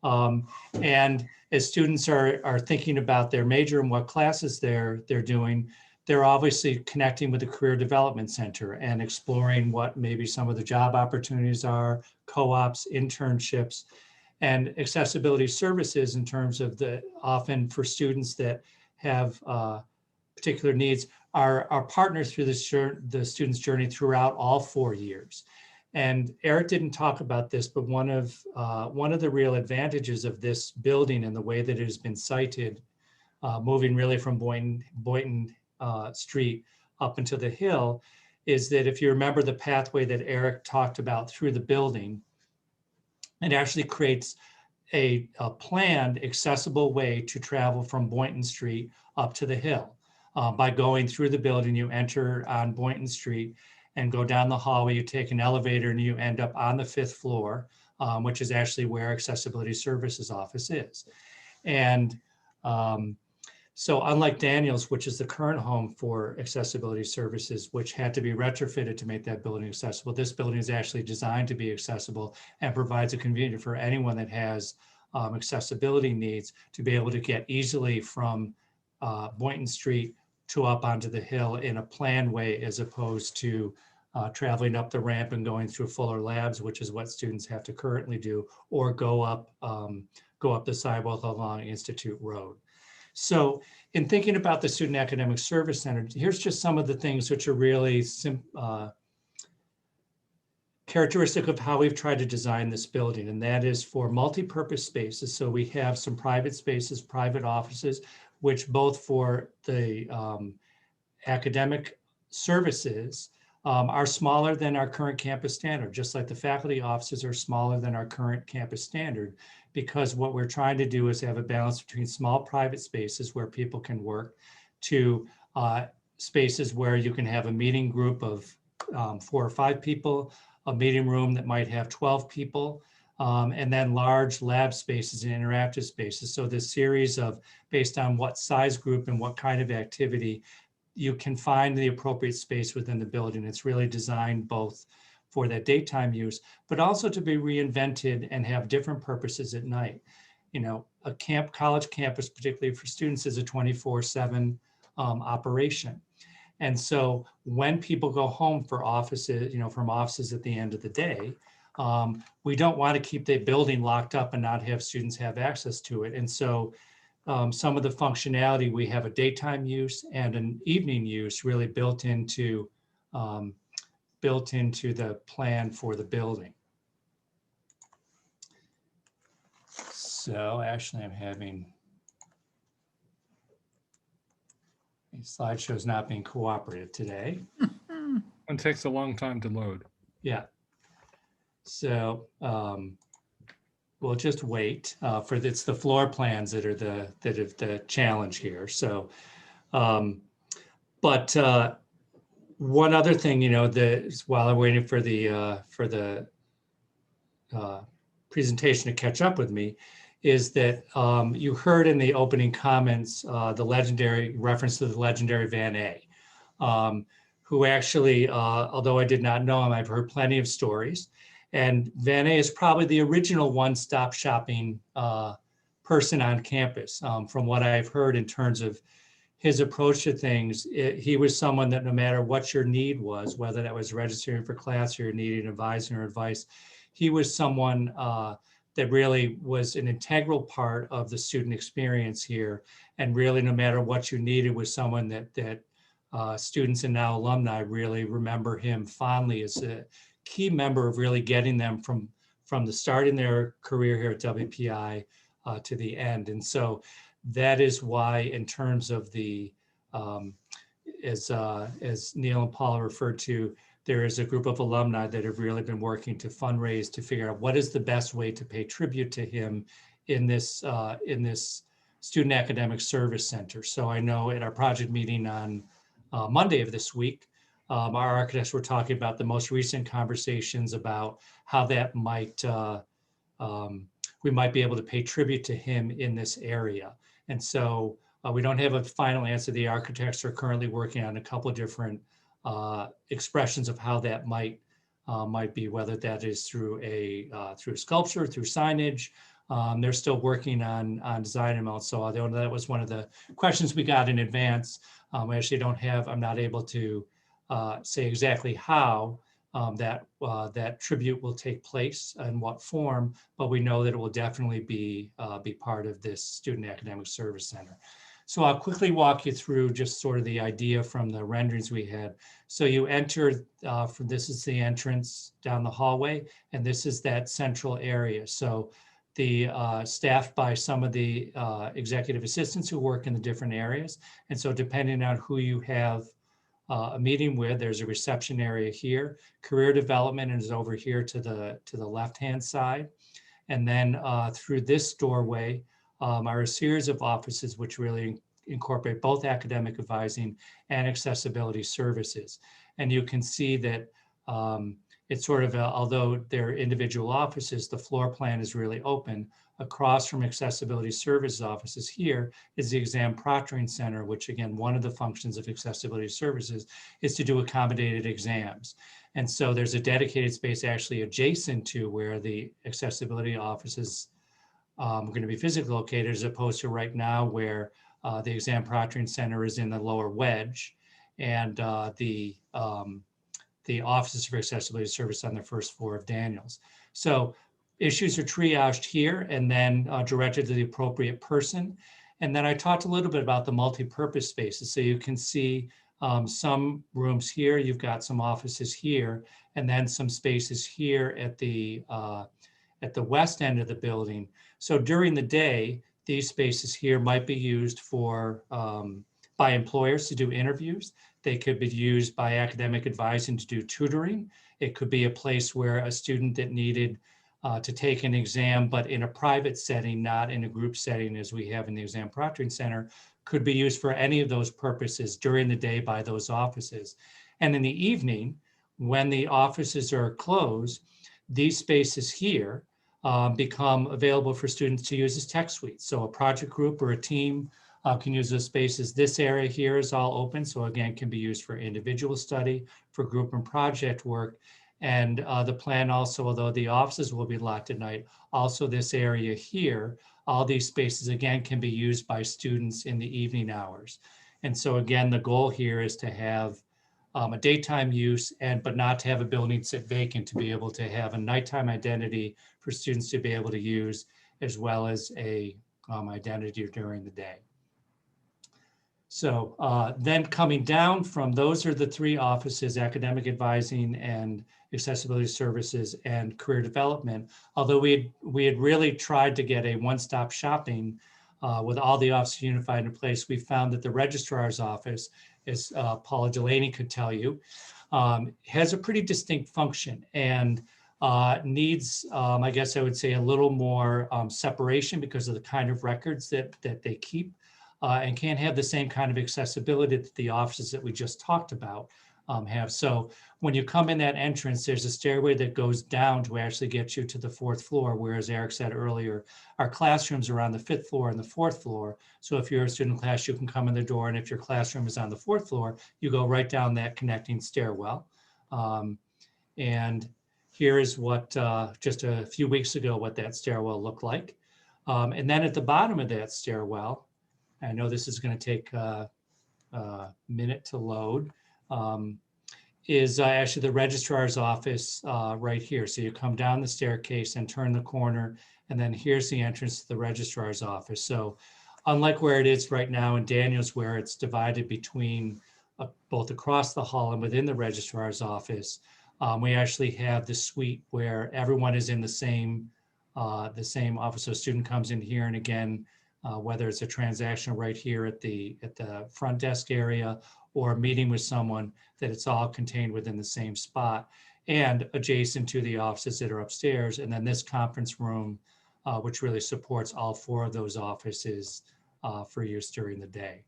And as students are thinking about their major and what classes they're doing, they're obviously connecting with the Career Development Center and exploring what maybe some of the job opportunities are, co-ops, internships, and accessibility services in terms of often for students that have particular needs are partners through the student's journey throughout all 4 years. And Eric didn't talk about this, but one of the real advantages of this building and the way that it has been sited, moving really from Boynton Street up into the hill, is that if you remember the pathway that Eric talked about through the building, it actually creates a planned, accessible way to travel from Boynton Street up to the hill. By going through the building, you enter on Boynton Street and go down the hallway, you take an elevator and you end up on the 5th floor, which is actually where Accessibility Services office is. And so unlike Daniels, which is the current home for Accessibility Services, which had to be retrofitted to make that building accessible, this building is actually designed to be accessible and provides a convenience for anyone that has accessibility needs to be able to get easily from Boynton Street to up onto the hill in a planned way, as opposed to traveling up the ramp and going through Fuller Labs, which is what students have to currently do, or go up the sidewalk along Institute Road. So in thinking about the Student Academic Service Center, here's just some of the things which are really characteristic of how we've tried to design this building, and that is for multi-purpose spaces. So we have some private spaces, private offices, which both for the academic services are smaller than our current campus standard, just like the faculty offices are smaller than our current campus standard, because what we're trying to do is have a balance between small private spaces where people can work to spaces where you can have a meeting group of 4 or 5 people, a meeting room that might have 12 people, and then large lab spaces and interactive spaces. So this series of, based on what size group and what kind of activity, you can find the appropriate space within the building. It's really designed both for that daytime use, but also to be reinvented and have different purposes at night. You know, a college campus, particularly for students, is a 24/7 operation. And so when people go home for offices, from offices at the end of the day, we don't want to keep the building locked up and not have students have access to it. And so some of the functionality, we have a daytime use and an evening use really built into the plan for the building. So actually I'm having slideshow's not being cooperative today. One takes a long time to load. Yeah. So we'll just wait for it's the floor plans that are the challenge here. So, but one other thing, while I'm waiting for the presentation to catch up with me, is that you heard in the opening comments the legendary reference to the legendary Van A, who actually, although I did not know him, I've heard plenty of stories. And Van A is probably the original one-stop shopping person on campus. From what I've heard in terms of his approach to things, he was someone that no matter what your need was, whether that was registering for class or needing advising or advice, he was someone that really was an integral part of the student experience here. And really, no matter what you needed, was someone that students and now alumni really remember him fondly as a key member of really getting them from the start in their career here at WPI to the end. And so that is why, in terms of the, as Neil and Paula referred to, there is a group of alumni that have really been working to fundraise to figure out what is the best way to pay tribute to him in this Student Academic Service Center. So I know at our project meeting on Monday of this week, our architects were talking about the most recent conversations about how that might, we might be able to pay tribute to him in this area. And so we don't have a final answer. The architects are currently working on a couple of different expressions of how that might be, whether that is through through sculpture, through signage. They're still working on design amounts. So although that was one of the questions we got in advance, I actually I'm not able to say exactly how that tribute will take place and what form, but we know that it will definitely be part of this Student Academic Service Center. So I'll quickly walk you through just sort of the idea from the renderings we had. So you enter, this is the entrance down the hallway, and this is that central area. So the staffed by some of the executive assistants who work in the different areas. And so depending on who you have a meeting with, there's a reception area here. Career development is over here to the left-hand side. And then through this doorway are a series of offices which really incorporate both academic advising and accessibility services. And you can see that it's sort of, although they're individual offices, the floor plan is really open. Across from accessibility services offices here is the exam proctoring center, which again, one of the functions of accessibility services is to do accommodated exams. And so there's a dedicated space actually adjacent to where the accessibility offices are going to be physically located, as opposed to right now where the exam proctoring center is in the lower wedge, and the offices for accessibility service on the first floor of Daniels. So issues are triaged here and then directed to the appropriate person. And then I talked a little bit about the multi-purpose spaces. So you can see some rooms here, you've got some offices here, and then some spaces here at the west end of the building. So during the day, these spaces here might be used for by employers to do interviews. They could be used by academic advising to do tutoring. It could be a place where a student that needed to take an exam, but in a private setting, not in a group setting as we have in the exam proctoring center, could be used for any of those purposes during the day by those offices. And in the evening, when the offices are closed, these spaces here become available for students to use as tech suites. So a project group or a team can use those spaces. This area here is all open. So again, can be used for individual study, for group and project work. And the plan also, although the offices will be locked at night, also this area here, all these spaces again can be used by students in the evening hours. And so again, the goal here is to have a daytime use, but not to have a building sit vacant, to be able to have a nighttime identity for students to be able to use, as well as a identity during the day. So then coming down from, those are the three offices: academic advising and accessibility services and career development. Although we had really tried to get a one-stop shopping with all the offices unified in place, we found that the registrar's office, as Paula Delaney could tell you, has a pretty distinct function and needs, I guess I would say, a little more separation because of the kind of records that they keep, and can't have the same kind of accessibility that the offices that we just talked about have. So when you come in that entrance, there's a stairway that goes down to actually get you to the 4th floor, whereas Eric said earlier, our classrooms are on the 5th floor and the 4th floor. So if you're a student class, you can come in the door, and if your classroom is on the 4th floor, you go right down that connecting stairwell. And here is what, just a few weeks ago, what that stairwell looked like. And then at the bottom of that stairwell, I know this is going to take a minute to load, is actually the registrar's office right here. So you come down the staircase and turn the corner, and then here's the entrance to the registrar's office. So unlike where it is right now in Daniels, where it's divided between both across the hall and within the registrar's office, we actually have the suite where everyone is in the same office. So a student comes in here, and again, whether it's a transaction right here at the front desk area or a meeting with someone, that it's all contained within the same spot and adjacent to the offices that are upstairs. And then this conference room, which really supports all 4 of those offices for use during the day.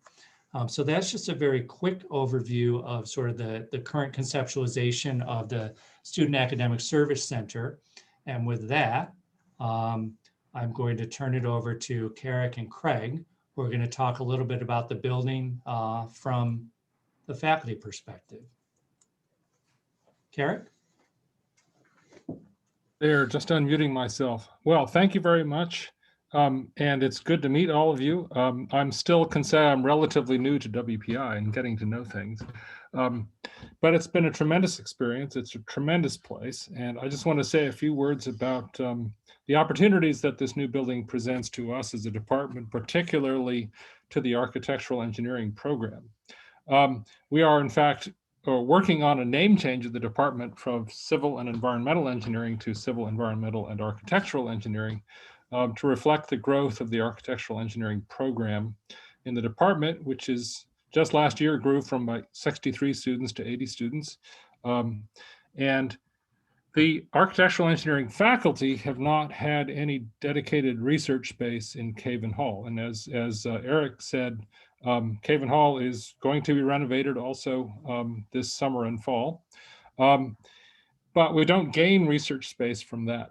So that's just a very quick overview of sort of the current conceptualization of the Student Academic Service Center. And with that, I'm going to turn it over to Carrick and Craig, who are going to talk a little bit about the building from the faculty perspective. Carrick? There, just unmuting myself. Well, thank you very much. And it's good to meet all of you. I'm still can say I'm relatively new to WPI and getting to know things. But it's been a tremendous experience. It's a tremendous place. And I just want to say a few words about the opportunities that this new building presents to us as a department, particularly to the architectural engineering program. We are, in fact, working on a name change of the department from civil and environmental engineering to civil, environmental, and architectural engineering to reflect the growth of the architectural engineering program in the department, which is just last year grew from like 63 students to 80 students. And the architectural engineering faculty have not had any dedicated research space in Caven Hall. And as Eric said, Caven Hall is going to be renovated also this summer and fall. But we don't gain research space from that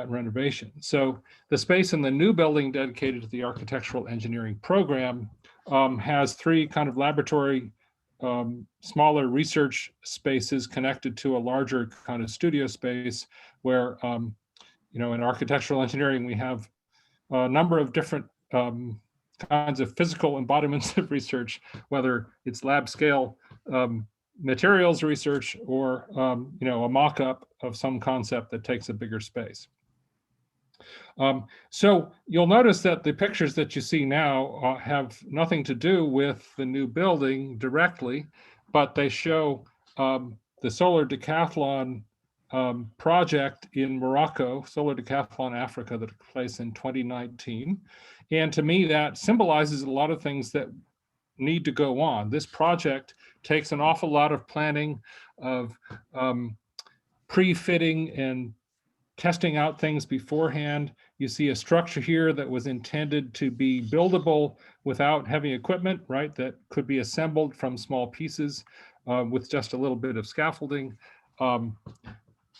renovation. So the space in the new building dedicated to the architectural engineering program has three kind of laboratory, smaller research spaces connected to a larger kind of studio space where, in architectural engineering, we have a number of different kinds of physical embodiments of research, whether it's lab scale materials research or a mock-up of some concept that takes a bigger space. So you'll notice that the pictures that you see now have nothing to do with the new building directly, but they show the solar decathlon project in Morocco, Solar Decathlon Africa, that took place in 2019. And to me, that symbolizes a lot of things that need to go on. This project takes an awful lot of planning, of pre-fitting and testing out things beforehand. You see a structure here that was intended to be buildable without heavy equipment, right? That could be assembled from small pieces with just a little bit of scaffolding.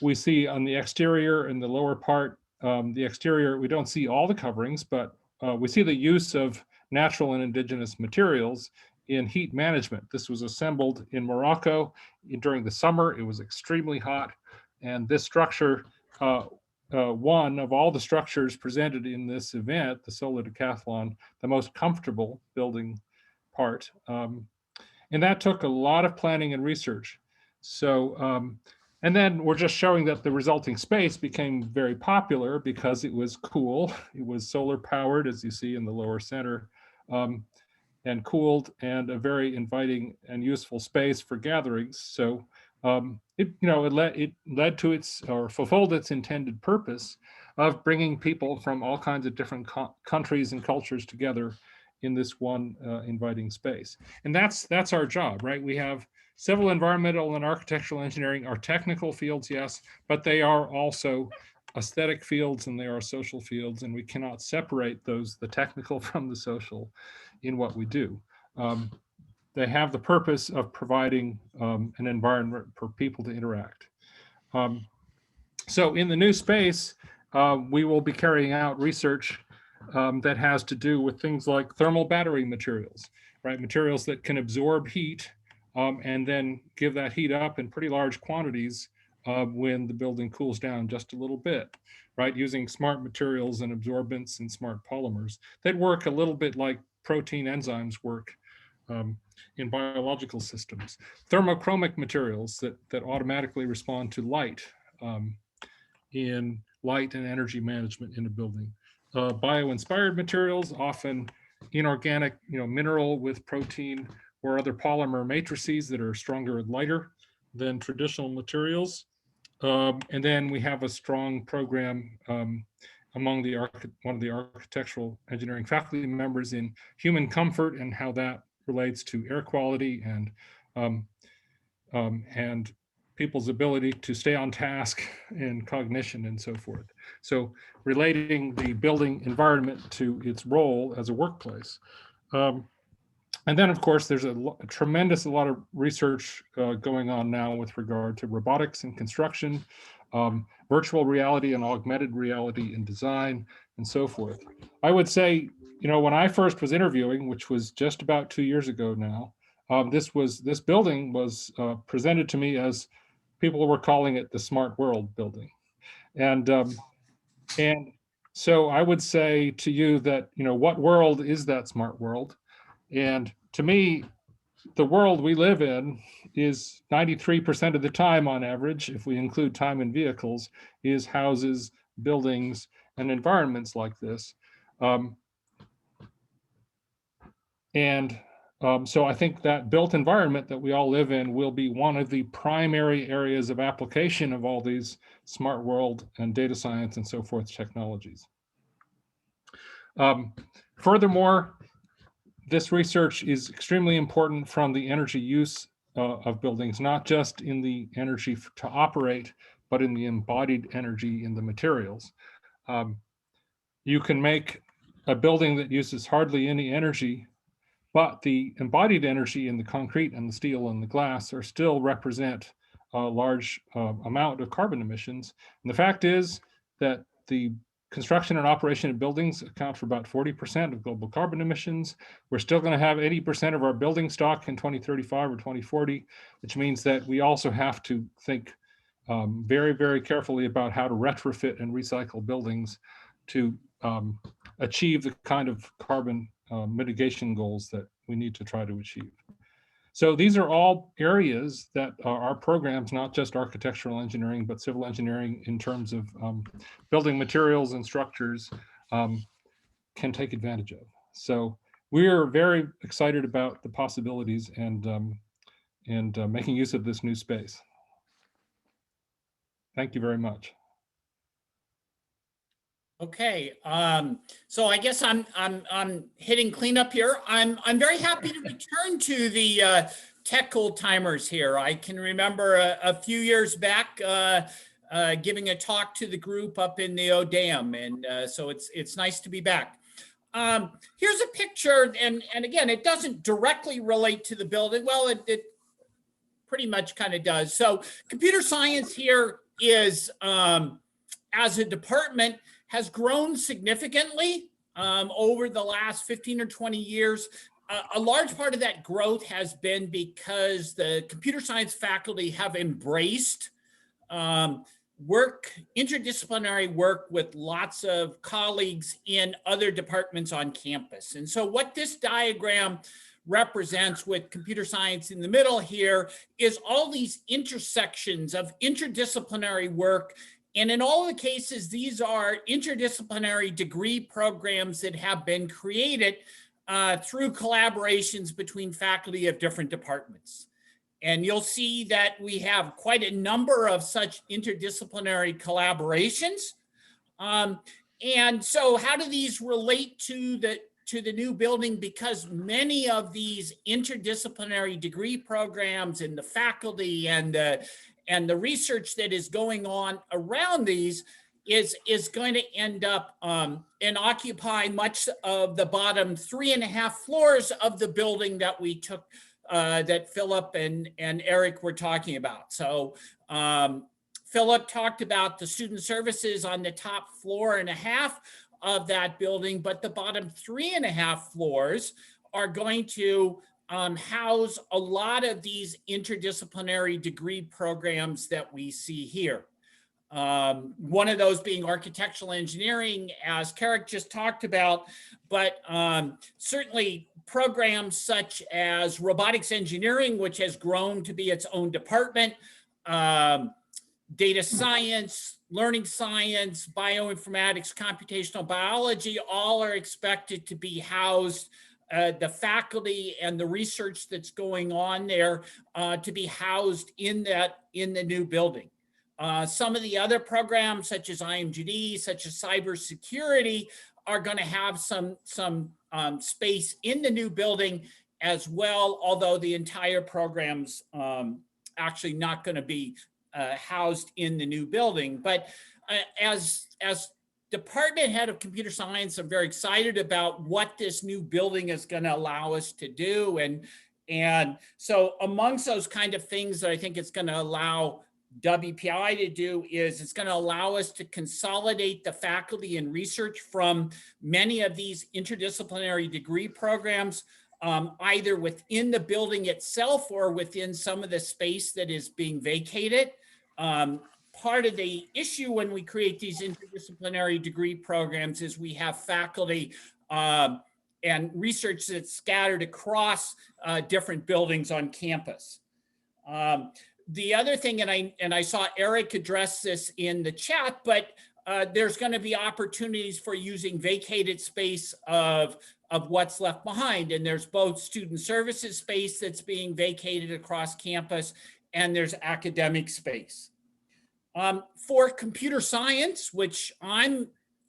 We see on the exterior in the lower part, the exterior, we don't see all the coverings, but we see the use of natural and indigenous materials in heat management. This was assembled in Morocco during the summer. It was extremely hot. And this structure, one of all the structures presented in this event, the Solar Decathlon, the most comfortable building part. And that took a lot of planning and research. So, and then we're just showing that the resulting space became very popular because it was cool. It was solar powered, as you see in the lower center, and cooled, and a very inviting and useful space for gatherings. So it led to its, or fulfilled its intended purpose of bringing people from all kinds of different countries and cultures together in this one inviting space. And that's our job, right? We have civil, environmental, and architectural engineering are technical fields, yes, but they are also aesthetic fields and they are social fields, and we cannot separate the technical from the social in what we do. They have the purpose of providing an environment for people to interact. So in the new space, we will be carrying out research that has to do with things like thermal battery materials, right? Materials that can absorb heat and then give that heat up in pretty large quantities when the building cools down just a little bit, right? Using smart materials and absorbents and smart polymers that work a little bit like protein enzymes work in biological systems. Thermochromic materials that automatically respond to light in light and energy management in a building. Bio-inspired materials, often inorganic, mineral with protein or other polymer matrices that are stronger and lighter than traditional materials. And then we have a strong program among one of the architectural engineering faculty members in human comfort and how that relates to air quality and people's ability to stay on task and cognition and so forth. So relating the building environment to its role as a workplace. And then, of course, there's a lot of research going on now with regard to robotics and construction, virtual reality and augmented reality in design, and so forth. I would say, when I first was interviewing, which was just about 2 years ago now, this building was presented to me as people were calling it the Smart World building, and So I would say to you that, what world is that smart world? And to me, the world we live in is 93% of the time on average, if we include time in vehicles, is houses, buildings, and environments like this. So I think that built environment that we all live in will be one of the primary areas of application of all these smart world and data science and so forth technologies. Furthermore, this research is extremely important from the energy use of buildings, not just in the energy to operate, but in the embodied energy in the materials. You can make a building that uses hardly any energy, but the embodied energy in the concrete and the steel and the glass are still represent a large amount of carbon emissions. And the fact is that the construction and operation of buildings account for about 40% of global carbon emissions. We're still going to have 80% of our building stock in 2035 or 2040, which means that we also have to think very, very carefully about how to retrofit and recycle buildings to achieve the kind of carbon mitigation goals that we need to try to achieve. So these are all areas that our programs, not just architectural engineering, but civil engineering in terms of building materials and structures can take advantage of. So we're very excited about the possibilities and making use of this new space. Thank you very much. Okay, so I guess I'm hitting cleanup here. I'm very happy to return to the tech old timers here. I can remember a few years back giving a talk to the group up in the O'Dam, and so it's nice to be back. Here's a picture, and again, it doesn't directly relate to the building. Well, it pretty much kind of does. So computer science here is, as a department, has grown significantly over the last 15 or 20 years. A large part of that growth has been because the computer science faculty have embraced interdisciplinary work with lots of colleagues in other departments on campus. And so what this diagram represents with computer science in the middle here is all these intersections of interdisciplinary work. And in all the cases, these are interdisciplinary degree programs that have been created through collaborations between faculty of different departments. And you'll see that we have quite a number of such interdisciplinary collaborations. And so how do these relate to the new building? Because many of these interdisciplinary degree programs and the faculty and the research that is going on around these is going to end up and occupy much of the bottom 3.5 floors of the building that we took, that Philip and Eric were talking about. So Philip talked about the student services on the top 4.5 of that building, but the bottom 3.5 floors are going to house a lot of these interdisciplinary degree programs that we see here. One of those being architectural engineering, as Carrick just talked about, but certainly programs such as robotics engineering, which has grown to be its own department, data science, learning science, bioinformatics, computational biology, all are expected to be housed, the faculty and the research that's going on there to be housed in the new building. Some of the other programs such as IMGD, such as cybersecurity, are going to have some space in the new building as well, although the entire program's actually not going to be housed in the new building. But as department head of computer science, I'm very excited about what this new building is going to allow us to do. And so amongst those kind of things that I think it's going to allow WPI to do is it's going to allow us to consolidate the faculty and research from many of these interdisciplinary degree programs, either within the building itself or within some of the space that is being vacated. part of the issue when we create these interdisciplinary degree programs is we have faculty and research that's scattered across different buildings on campus. The other thing, and I saw Eric address this in the chat, but there's going to be opportunities for using vacated space of what's left behind. And there's both student services space that's being vacated across campus, and there's academic space. For computer science, which I'm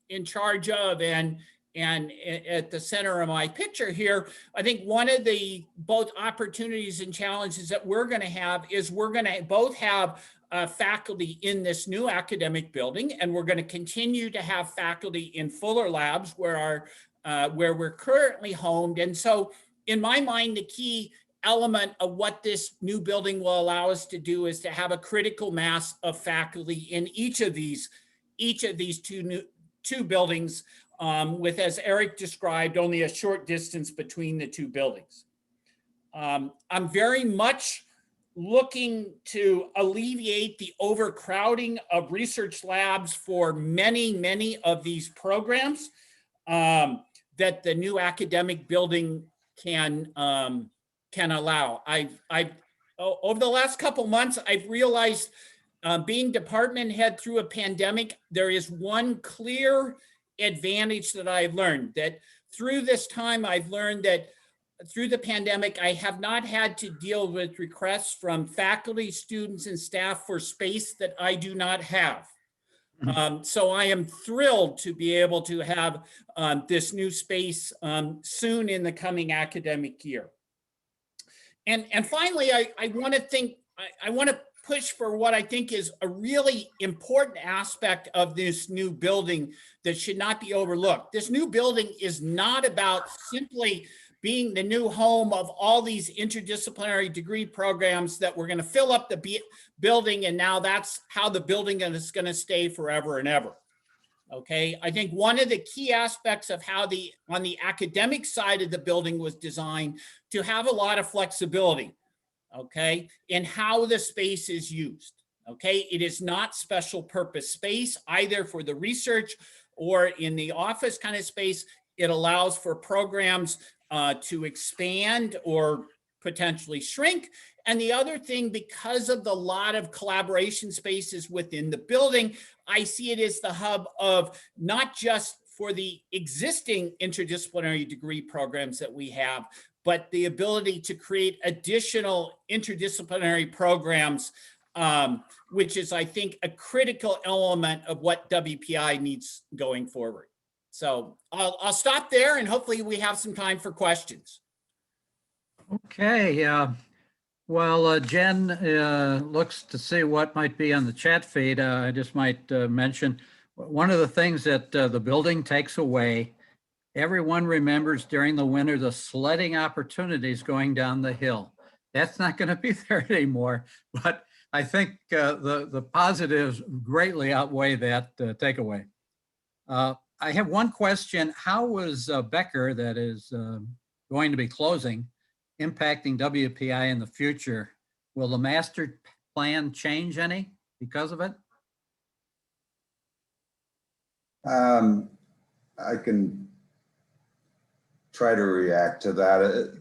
in charge of and at the center of my picture here, I think one of the both opportunities and challenges that we're going to have is we're going to both have faculty in this new academic building, and we're going to continue to have faculty in Fuller Labs where we're currently homed. And so in my mind, the key element of what this new building will allow us to do is to have a critical mass of faculty in each of these two buildings, with, as Eric described, only a short distance between the two buildings. I'm very much looking to alleviate the overcrowding of research labs for many of these programs that the new academic building can allow. Over the last couple months, I've realized being department head through a pandemic, there is one clear advantage that I've learned, that through this time, I've learned that through the pandemic, I have not had to deal with requests from faculty, students, and staff for space that I do not have. So I am thrilled to be able to have this new space soon in the coming academic year. And finally, I want to push for what I think is a really important aspect of this new building that should not be overlooked. This new building is not about simply being the new home of all these interdisciplinary degree programs that we're going to fill up the building, and now that's how the building is going to stay forever and ever. Okay, I think one of the key aspects of how on the academic side of the building was designed to have a lot of flexibility, okay, in how the space is used. Okay, it is not special purpose space either for the research or in the office kind of space. It allows for programs to expand or potentially shrink. And the other thing, because of the lot of collaboration spaces within the building, I see it as the hub of not just for the existing interdisciplinary degree programs that we have, but the ability to create additional interdisciplinary programs, which is, I think, a critical element of what WPI needs going forward. So I'll stop there, and hopefully we have some time for questions. Okay. While Jen looks to see what might be on the chat feed, I just might mention one of the things that the building takes away. Everyone remembers during the winter the sledding opportunities going down the hill. That's not going to be there anymore, but I think the positives greatly outweigh that takeaway. I have one question. How was Becker, that is going to be closing, impacting WPI in the future? Will the master plan change any because of it? I can try to react to that.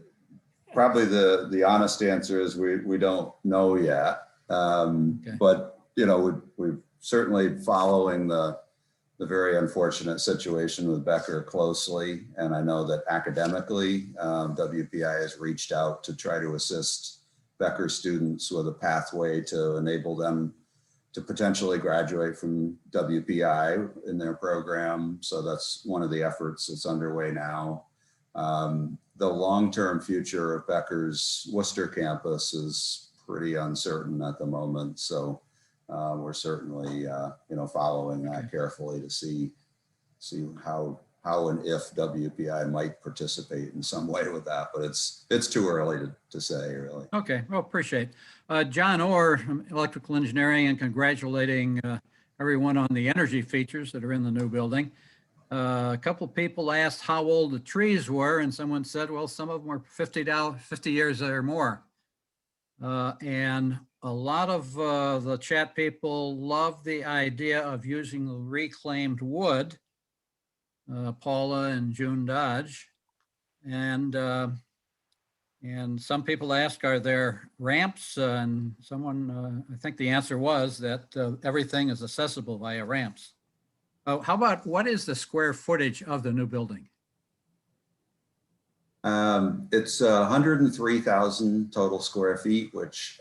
Probably the honest answer is we don't know yet. Okay. But we're certainly following the very unfortunate situation with Becker closely. And I know that academically, WPI has reached out to try to assist Becker students with a pathway to enable them to potentially graduate from WPI in their program. So that's one of the efforts that's underway now. The long-term future of Becker's Worcester campus is pretty uncertain at the moment. So we're certainly, following that carefully to see how and if WPI might participate in some way with that, but it's too early to say, really. Okay, well, appreciate it. John Orr, Electrical Engineering, and congratulating everyone on the energy features that are in the new building. A couple of people asked how old the trees were, and someone said, well, some of them were 50 years or more. And a lot of the chat people love the idea of using reclaimed wood. Paula and June Dodge. And some people ask, are there ramps? And someone, I think the answer was that everything is accessible via ramps. How about, what is the square footage of the new building? It's 103,000 total square feet, which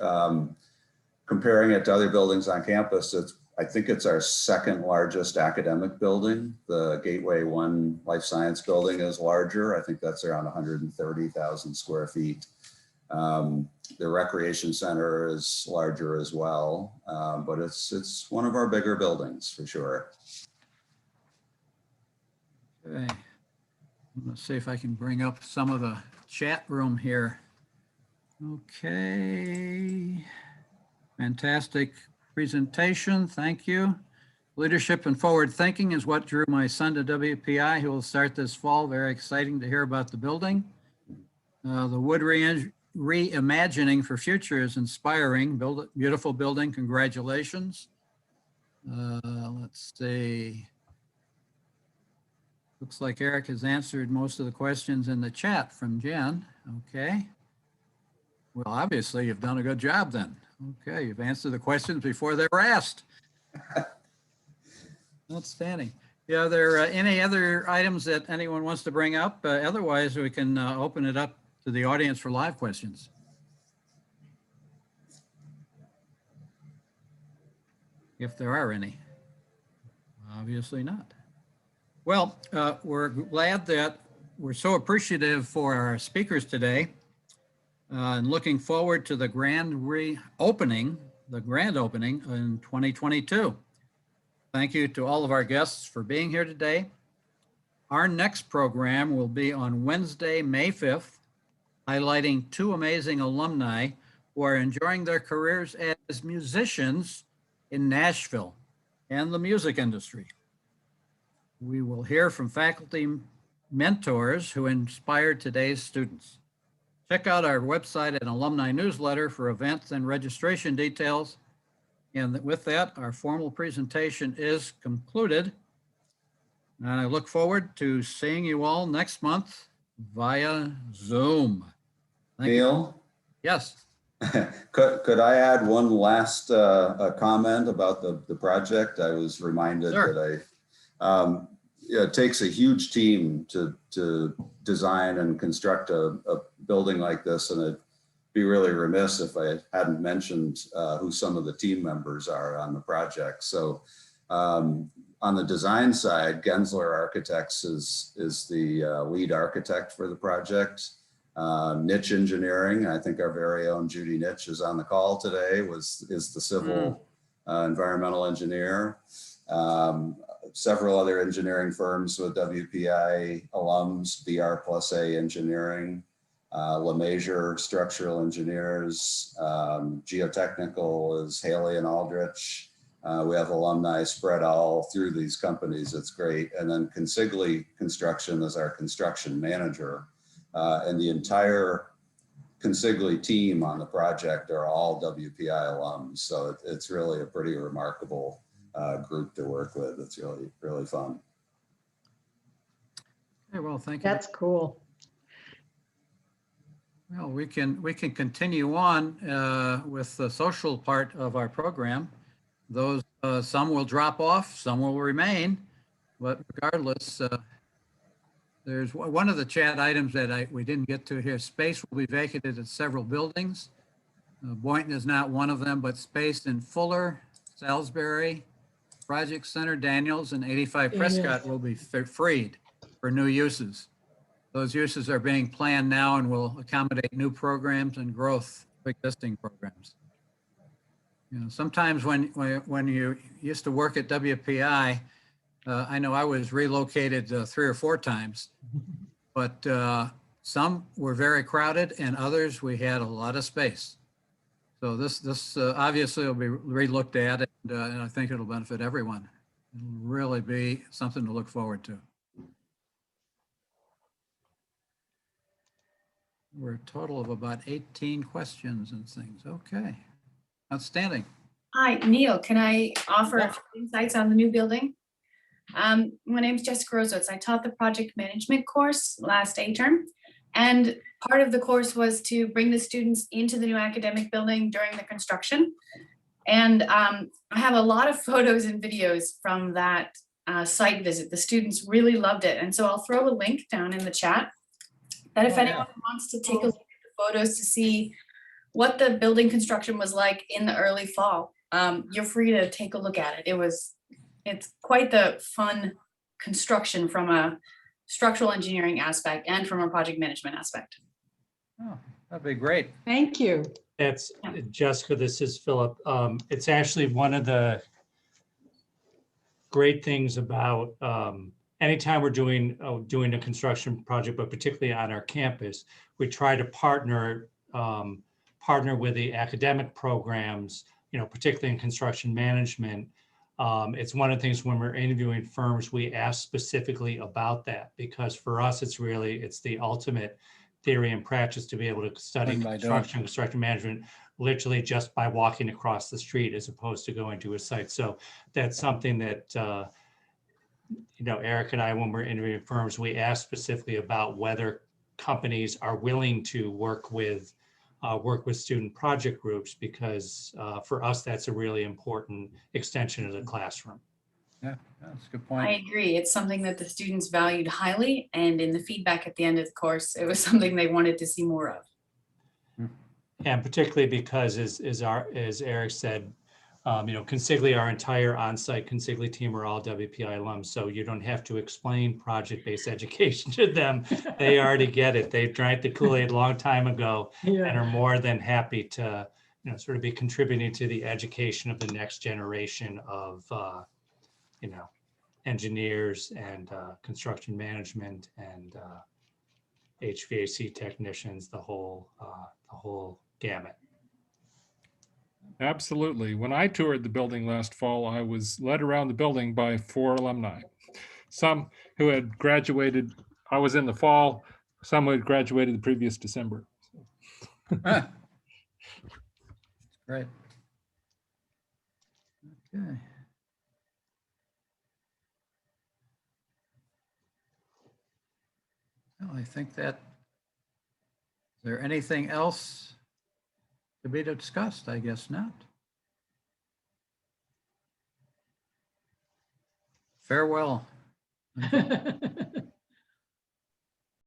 comparing it to other buildings on campus, I think it's our second largest academic building. The Gateway 1 Life Science building is larger. I think that's around 130,000 square feet. The recreation center is larger as well, but it's one of our bigger buildings for sure. Okay. Let's see if I can bring up some of the chat room here. Okay. Fantastic presentation. Thank you. Leadership and forward thinking is what drew my son to WPI. He will start this fall. Very exciting to hear about the building. The wood reimagining for future is inspiring. Beautiful building. Congratulations. Let's see. Looks like Eric has answered most of the questions in the chat from Jen. Okay. Well, obviously you've done a good job then. Okay, you've answered the questions before they were asked. Outstanding. Yeah, are there any other items that anyone wants to bring up? Otherwise, we can open it up to the audience for live questions. If there are any. Obviously not. Well, we're glad that we're so appreciative for our speakers today and looking forward to the grand opening in 2022. Thank you to all of our guests for being here today. Our next program will be on Wednesday, May 5th, highlighting two amazing alumni who are enjoying their careers as musicians in Nashville and the music industry. We will hear from faculty mentors who inspired today's students. Check out our website and alumni newsletter for events and registration details. And with that, our formal presentation is concluded. And I look forward to seeing you all next month via Zoom. Thank you. Neil? Yes. Could I add one last comment about the project? I was reminded that it takes a huge team to design and construct a building like this, and it'd be really remiss if I hadn't mentioned who some of the team members are on the project. So on the design side, Gensler Architects is the lead architect for the project. Niche Engineering, I think our very own Judy Niche is on the call today, is the civil environmental engineer. Several other engineering firms with WPI alums, BR+A Engineering, LeMajor Structural Engineers, Geotechnical is Haley and Aldrich. We have alumni spread all through these companies. It's great. And then Consigli Construction is our construction manager. And the entire Consigli team on the project are all WPI alums. So it's really a pretty remarkable group to work with. It's really, really fun. Okay, well, thank you. That's cool. Well, we can continue on with the social part of our program. Those some will drop off, some will remain, but regardless, there's one of the chat items that we didn't get to here. Space will be vacated at several buildings. Boynton is not one of them, but space in Fuller, Salisbury, Project Center, Daniels, and 85 Prescott will be freed for new uses. Those uses are being planned now and will accommodate new programs and growth of existing programs. You know, sometimes when you used to work at WPI, I know I was relocated 3 or 4 times, but some were very crowded and others we had a lot of space. So this obviously will be relooked at, and I think it'll benefit everyone. It'll really be something to look forward to. We're a total of about 18 questions and things. Okay. Outstanding. Hi, Neil, can I offer a few insights on the new building? My name's Jessica Rosowitz. I taught the project management course last A-term. And part of the course was to bring the students into the new academic building during the construction. And I have a lot of photos and videos from that site visit. The students really loved it. And so I'll throw a link down in the chat that if Oh, yeah. anyone wants to take a look at the photos to see what the building construction was like in the early fall, you're free to take a look at it. It's quite the fun construction from a structural engineering aspect and from a project management aspect. Oh, that'd be great. Thank you. That's Jessica, this is Philip. It's actually one of the great things about anytime we're doing a construction project, but particularly on our campus, we try to partner with the academic programs, particularly in construction management. It's one of the things when we're interviewing firms, we ask specifically about that, because for us, it's the ultimate theory and practice to be able to study Learn by doing. construction management literally just by walking across the street as opposed to going to a site. So that's something that Eric and I, when we're interviewing firms, we ask specifically about whether companies are willing to work with student project groups, because for us, that's a really important extension of the classroom. Yeah, that's a good I point. agree. It's something that the students valued highly, and in the feedback at the end of the course, it was something they wanted to see more of. And particularly because as Eric said, Consigli, our entire on-site Consigli team are all WPI alums, so you don't have to explain project-based education to them. They already get it. They drank the Kool-Aid a long time ago and are more than happy to, sort of be contributing to the education of the next generation of, engineers and construction management and HVAC technicians, the whole gamut. Absolutely. When I toured the building last fall, I was led around the building by 4 alumni. Some who had graduated, I was in the fall, some who had graduated the previous December. Ah. Great. Okay. Well, I think that, is there anything else to be discussed? I guess not. Farewell.